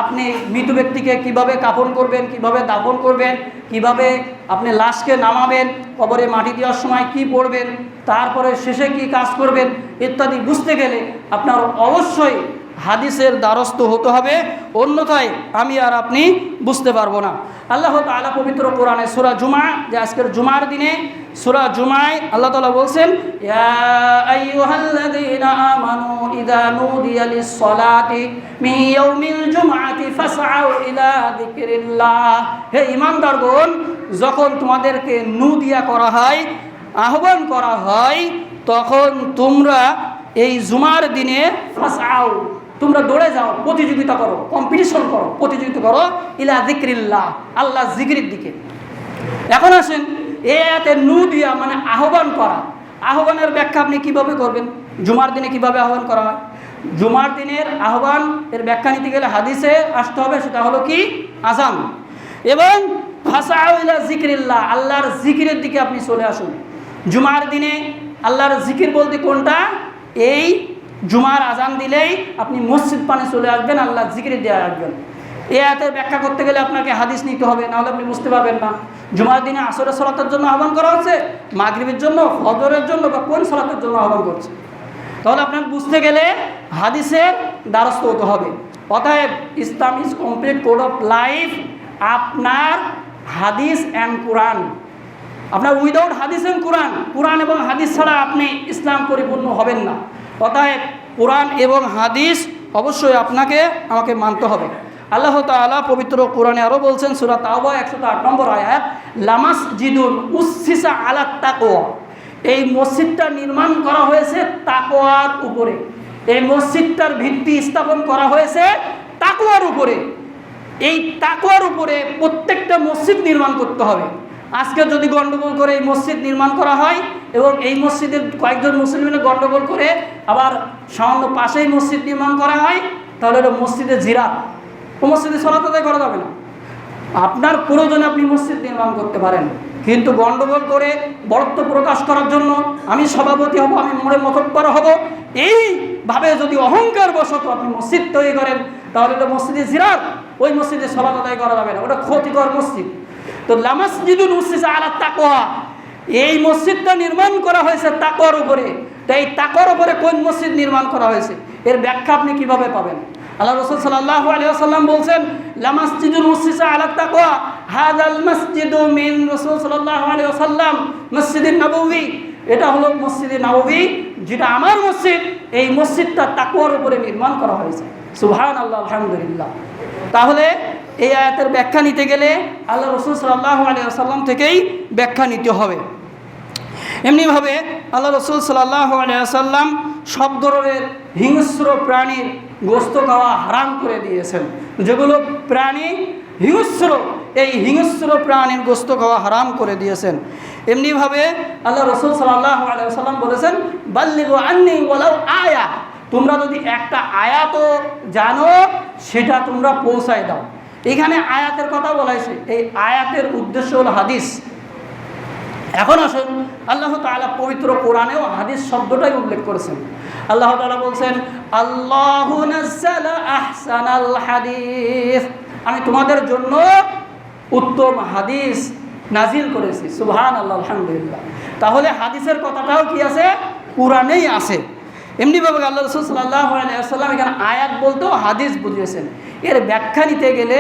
আপনি মৃত ব্যক্তিকে কিভাবে কাফন করবেন, কিভাবে দাফন করবেন, কিভাবে আপনি লাশকে নামাবেন, কবরে মাটি দেওয়ার সময় কি পড়বেন, তারপরে শেষে কি কাজ করবেন ইত্যাদি বুঝতে গেলে আপনার অবশ্যই হাদিসের দ্বারস্থ হতে হবে, অন্যথায় আমি আর আপনি বুঝতে পারবো না। আল্লাহ তাআলা পবিত্র কোরআনে সূরা জুমা, যে আজকের জুমার দিনে সূরা জুমায় আল্লাহ তাআলা বলছেন, ইয়া আইয়ুহাল্লাযীনা আমানু ইযা নুদিয়া লিস-সালাতি মিন ইয়াউমিল জুমআতি ফাসআউ ইলা যিকরিল্লাহ। হে ঈমানদারগণ, যখন তোমাদেরকে নুদিয়া করা হয়, আহ্বান করা হয়, তখন তোমরা এই জুমার দিনে ফাসআউ, তোমরা দৌড়ে যাও, প্রতিযোগিতা করো, কম্পিটিশন করো, প্রতিযোগিতা করো ইলা যিকরিল্লাহ, আল্লাহ জিকিরের দিকে। এখন আসেন এই আয়াতে নুদিয়া মানে আহ্বান করা। আহ্বানের ব্যাখ্যা আপনি কিভাবে করবেন? জুমার দিনে কিভাবে আহ্বান করা হয়? জুমার দিনের আহ্বান এর ব্যাখ্যা নিতে গেলে হাদিসে আসতে হবে, সেটা হলো কি আযান। এবং ফাসআউ ইলা যিকরিল্লাহ, আল্লাহর জিকিরের দিকে আপনি চলে আসুন। জুমার দিনে আল্লাহর জিকির বলতে কোনটা? এই জুমার আজান দিলেই আপনি মসজিদ পানে চলে আসবেন, আল্লাহ জিকির দিয়ে আসবেন। এই আয়াতের ব্যাখ্যা করতে গেলে আপনাকে হাদিস নিতে হবে, নাহলে আপনি বুঝতে পারবেন না। জুমার দিনে আসরের সালাতের জন্য আহ্বান করা হচ্ছে, মাগরিবের জন্য, ফজরের জন্য, বা কোন সালাতের জন্য আহ্বান করছে, তাহলে আপনার বুঝতে গেলে হাদিসের দ্বারস্থ হতে হবে। অতএব ইসলাম is complete code of life. আপনার হাদিস অ্যান্ড কোরআন, আপনার উইদাউট হাদিস অ্যান্ড কোরআন, কোরআন এবং হাদিস ছাড়া আপনি ইসলাম পরিপূর্ণ হবেন না। অতএব কোরআন এবং হাদিস অবশ্যই আপনাকে আমাকে মানতে হবে। আল্লাহ তাআলা পবিত্র কোরআনে আরও বলছেন, সূরা তাওবা 108 নম্বর আয়াত, লামাসজিদুন উসসিসা আলাত তাকওয়া, এই মসজিদটা নির্মাণ করা হয়েছে তাকওয়ার উপরে। এই মসজিদটার ভিত্তি স্থাপন করা হয়েছে তাকওয়ার উপরে। এই তাকওয়ার উপরে প্রত্যেকটা মসজিদ নির্মাণ করতে হবে। আজকে যদি গণ্ডগোল করে এই মসজিদ নির্মাণ করা হয় এবং এই মসজিদের কয়েকজন মুসলিমের গণ্ডগোল করে আবার সামান্য পাশেই মসজিদ নির্মাণ করা হয়, তাহলে এটা মসজিদে জিরাত, ও মসজিদে সালাত আদায় করা যাবে না। আপনার প্রয়োজনে আপনি মসজিদ নির্মাণ করতে পারেন, কিন্তু গণ্ডগোল করে বড়ত্ব প্রকাশ করার জন্য আমি সভাপতি হব, আমি মোড়ে মতব্বর হব, এইভাবে যদি অহংকার বশত আপনি মসজিদ তৈরি করেন, তাহলে এটা মসজিদে জিরাত, ওই মসজিদে সালাত আদায় করা যাবে না, ওটা ক্ষতিকর মসজিদ। তো লামাসজিদুন উসসিসা আলাত তাকওয়া, এই মসজিদটা নির্মাণ করা হয়েছে তাকওয়ার উপরে। তাই এই তাকওয়ার উপরে কোন মসজিদ নির্মাণ করা হয়েছে এর ব্যাখ্যা আপনি কিভাবে পাবেন? আল্লাহ রাসূল সাল্লাল্লাহু আলাইহি ওয়াসাল্লাম বলছেন, লামাসজিদুন উসসিসা আলাত তাকওয়া হাযাল মাসজিদু মিন রাসূল সাল্লাল্লাহু আলাইহি ওয়াসাল্লাম মসজিদুন নববী, এটা হলো মসজিদে নববী, যেটা আমার মসজিদ। এই মসজিদটা তাকওয়ার উপরে নির্মাণ করা হয়েছে। সুবহানাল্লাহ, আলহামদুলিল্লাহ। তাহলে এই আয়াতের ব্যাখ্যা নিতে গেলে আল্লাহ রাসূল সাল্লাল্লাহু আলাইহি ওয়াসাল্লাম থেকেই ব্যাখ্যা নিতে হবে। এমনিভাবে আল্লাহ রাসূল সাল্লাল্লাহু আলাইহি ওয়াসাল্লাম সব ধরনের হিংস্র প্রাণীর গোশত খাওয়া হারাম করে দিয়েছেন। যেগুলো প্রাণী হিংস্র, এই হিংস্র প্রাণীর গোশত খাওয়া হারাম করে দিয়েছেন। এমনিভাবে আল্লাহ রাসূল সাল্লাল্লাহু আলাইহি ওয়াসাল্লাম বলেছেন, বাল্লিগু আন্নী ওয়ালাউ আয়া, তোমরা যদি একটা আয়াতও জানো সেটা তোমরা পৌঁছায় দাও। এখানে আয়াতের কথা বলা হয়েছে, এই আয়াতের উদ্দেশ্য হলো হাদিস। এখন আসুন, আল্লাহ তাআলা পবিত্র কোরআনেও হাদিস শব্দটাই উল্লেখ করেছেন। আল্লাহ তাআলা বলছেন, আল্লাহু নাযালা আহসানাল হাদিস, আমি তোমাদের জন্য উত্তম হাদিস নাজিল করেছি। সুবহানাল্লাহ, আলহামদুলিল্লাহ। তাহলে হাদিসের কথাটাও কি আছে? কোরআনেই আছে। এমনিভাবে আল্লাহ রাসূল সাল্লাল্লাহু আলাইহি ওয়াসাল্লাম এখানে আয়াত বলতেও হাদিস বুঝিয়েছেন। এর ব্যাখ্যা নিতে গেলে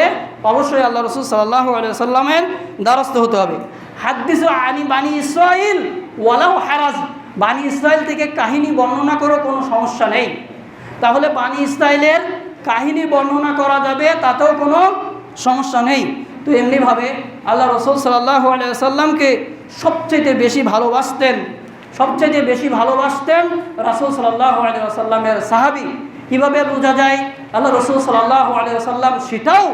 অবশ্যই আল্লাহ রাসূল সাল্লাল্লাহু আলাইহি ওয়াসাল্লামের দ্বারস্থ হতে হবে। হাদিসু আনি বানি ইসরাইল ওয়ালাউ হারাজ, বানি ইসরাইল থেকে কাহিনী বর্ণনা করো, কোনো সমস্যা নেই। তাহলে বানি ইসরাইলের কাহিনী বর্ণনা করা যাবে, তাতেও কোনো সমস্যা নেই। তো এমনিভাবে আল্লাহ রাসূল সাল্লাল্লাহু আলাইহি ওয়াসাল্লামকে সবচেয়ে বেশি ভালোবাসতেন রাসূল সাল্লাল্লাহু আলাইহি ওয়াসাল্লামের সাহাবী কিভাবে বোঝা যায়? আল্লাহ রাসূল সাল্লাল্লাহু আলাইহি ওয়াসাল্লাম সেটাও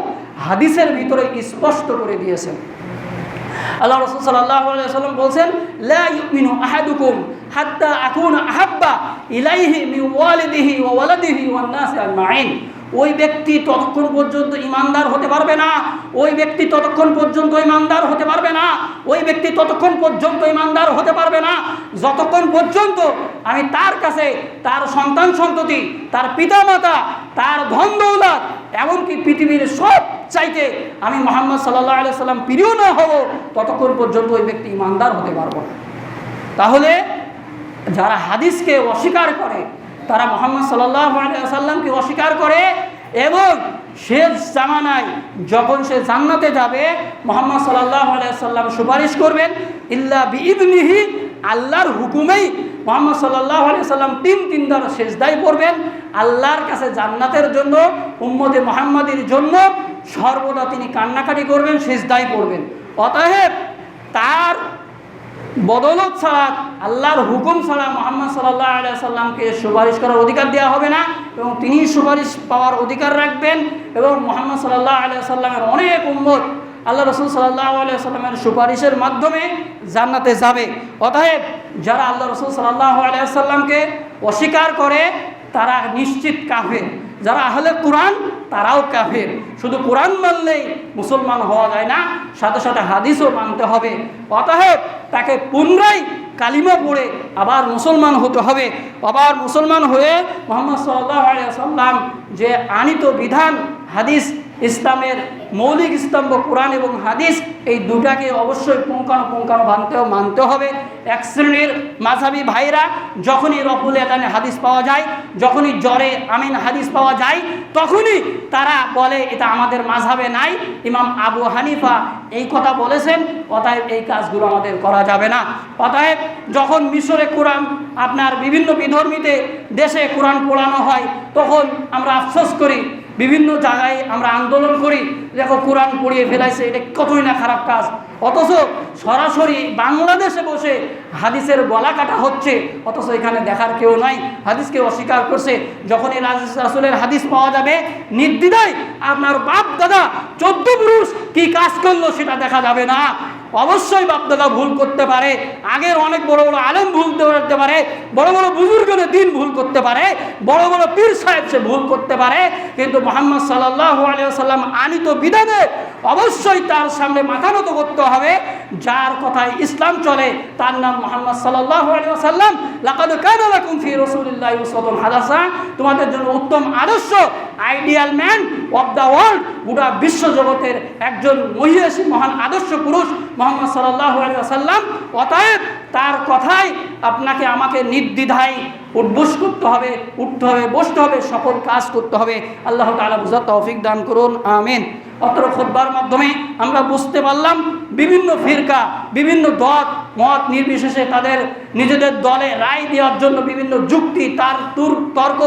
হাদিসের ভিতরে স্পষ্ট করে দিয়েছেন। আল্লাহ রাসূল সাল্লাল্লাহু আলাইহি ওয়াসাল্লাম বলছেন, লা ইউমিনু আহাদুকুম হাত্তা আকুনা আহাব্বা ইলাইহি মিন ওয়ালিদিহি ওয়া ওয়ালাদিহি ওয়ান নাসি আজমাইন। ওই ব্যক্তি ততক্ষণ পর্যন্ত ইমানদার হতে পারবে না, ওই ব্যক্তি ততক্ষণ পর্যন্ত ইমানদার হতে পারবে না, ওই ব্যক্তি ততক্ষণ পর্যন্ত ইমানদার হতে পারবে না যতক্ষণ পর্যন্ত আমি তার কাছে তার সন্তান সন্ততি, তার পিতামাতা, তার ধন দৌলত, এমনকি পৃথিবীর সব চাইতে আমি মুহাম্মদ সাল্লাল্লাহু আলাইহি সাল্লাম প্রিয় না হব, ততক্ষণ পর্যন্ত ওই ব্যক্তি ইমানদার হতে পারবে না। তাহলে যারা হাদিসকে অস্বীকার করে, তারা মুহাম্মদ সাল্লাল্লাহু আলাইহি ওয়াসাল্লামকে অস্বীকার করে এবং শেষ জামানায় যখন সে জান্নাতে যাবে মুহাম্মদ সাল্লাল্লাহু আলাইহি ওয়াসাল্লাম সুপারিশ করবেন ইল্লা বিইذনিহি, আল্লাহর হুকুমেই মুহাম্মদ সাল্লাল্লাহু আলাইহি ওয়াসাল্লাম তিনবার সিজদায় পড়বেন আল্লাহর কাছে জান্নাতের জন্য, উম্মতে মুহাম্মাদির জন্য সর্বদা তিনি কান্নাকাটি করবেন, সিজদায় পড়বেন। অতএব তার বদলত ছাড়া, আল্লাহর হুকুম ছাড়া মুহাম্মদ সাল্লাল্লাহু আলাইহি ওয়াসাল্লামকে সুপারিশ করার অধিকার দেওয়া হবে না এবং তিনি সুপারিশ পাওয়ার অধিকার রাখবেন এবং মুহাম্মদ সাল্লাল্লাহু আলাইহি ওয়াসাল্লামের অনেক উম্মত আল্লাহ রাসূল সাল্লাল্লাহু আলাইহি ওয়াসাল্লামের সুপারিশের মাধ্যমে জান্নাতে যাবে। অতএব যারা আল্লাহ রাসূল সাল্লাল্লাহু আলাইহি ওয়াসাল্লামকে অস্বীকার করে তারা নিশ্চিত কাফের। যারা আহলে কোরআন তারাও কাফের। শুধু কোরআন মানলেই মুসলমান হওয়া যায় না, সাথে সাথে হাদিসও মানতে হবে। অতএব তাকে পুনরায় কালিমা পড়ে আবার মুসলমান হতে হবে। আবার মুসলমান হয়ে মুহাম্মদ সাল্লাল্লাহু আলাইহি ওয়াসাল্লাম যে আনিত বিধান, হাদিস, ইসলামের মৌলিক স্তম্ভ কোরআন এবং হাদিস, এই দুটাকে অবশ্যই পুঙ্খানুপুঙ্খানু মানতে হবে। এক শ্রেণীর মাযহাবী ভাইরা যখনই রফুল এদানে হাদিস পাওয়া যায়, যখনই জ্বরে আমিন হাদিস পাওয়া যায়, তখনই তারা বলে এটা আমাদের মাযহাবে নাই, ইমাম আবু হানিফা এই কথা বলেছেন, অতএব এই কাজগুলো আমাদের করা যাবে না। অতএব যখন মিশরে কোরআন, আপনার বিভিন্ন বিধর্মীতে দেশে কোরআন পড়ানো হয়, তখন আমরা আফসোস করি, বিভিন্ন জায়গায় আমরা আন্দোলন করি, দেখো কোরআন পড়িয়ে ফেলাইছে, এটা কতই না খারাপ কাজ। অথচ সরাসরি বাংলাদেশে বসে হাদিসের গলা কাটা হচ্ছে, অথচ এখানে দেখার কেউ নাই, হাদিসকে অস্বীকার করছে। যখনই রাসূলের হাদিস পাওয়া যাবে, নির্দ্বিধায় আপনার বাপ দাদা 14 পুরুষ কি কাজ করলো সেটা দেখা যাবে না। অবশ্যই বাপ দাদা ভুল করতে পারে, আগের অনেক বড় বড় আলেম ভুল করতে পারে, বড় বড় বুজুর্গের দিন ভুল করতে পারে, বড় বড় পীর সাহেব সে ভুল করতে পারে, কিন্তু মুহাম্মদ সাল্লাল্লাহু আলাইহি ওয়াসাল্লাম আনিত বিধানে অবশ্যই তার সামনে মাথা নত করতে হবে। যার কথায় ইসলাম চলে তার নাম মুহাম্মদ সাল্লাল্লাহু আলাইহি ওয়াসাল্লাম। লাকাদ কানা লাকুম ফি রাসূলিল্লাহি উসওয়াতুন হাসানাহ, তোমাদের জন্য উত্তম আদর্শ, ideal man of the world, গোটা বিশ্ব জগতের একজন মহিয়াসী মহান আদর্শ পুরুষ মুহাম্মদ সাল্লাল্লাহু আলাইহি ওয়াসাল্লাম। অতএব তার কথায় আপনাকে আমাকে নির্দ্বিধায় উদ্বোস করতে হবে, উঠতে হবে, বসতে হবে, সকল কাজ করতে হবে। আল্লাহ তাআলা বুঝার তৌফিক দান করুন, আমিন। অত্র খুতবার মাধ্যমে আমরা বুঝতে পারলাম বিভিন্ন ফিরকা, বিভিন্ন দল মত নির্বিশেষে তাদের নিজেদের দলে রায় দেওয়ার জন্য বিভিন্ন যুক্তি, তর্ক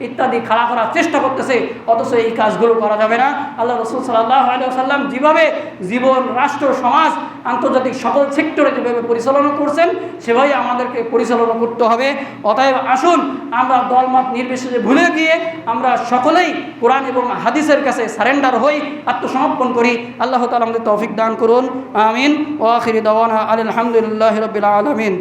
ইত্যাদি খাড়া করার চেষ্টা করতেছে, অথচ এই কাজগুলো করা যাবে না। আল্লাহ রাসূল সাল্লাল্লাহু আলাইহি ওয়াসাল্লাম যেভাবে জীবন, রাষ্ট্র, সমাজ, আন্তর্জাতিক সকল সেক্টরে যেভাবে পরিচালনা করছেন, সেভাবেই আমাদেরকে পরিচালনা করতে হবে। অতএব আসুন আমরা দলমত নির্বিশেষে ভুলে গিয়ে আমরা সকলেই কোরআন এবং হাদিসের কাছে সারেন্ডার হই, আত্মসমর্পণ করি। আল্লাহ তাআলা আমাদের তৌফিক দান করুন, আমিন। ওয়া আখিরি দাওয়ানা আলহামদুলিল্লাহি রাব্বিল আলামিন।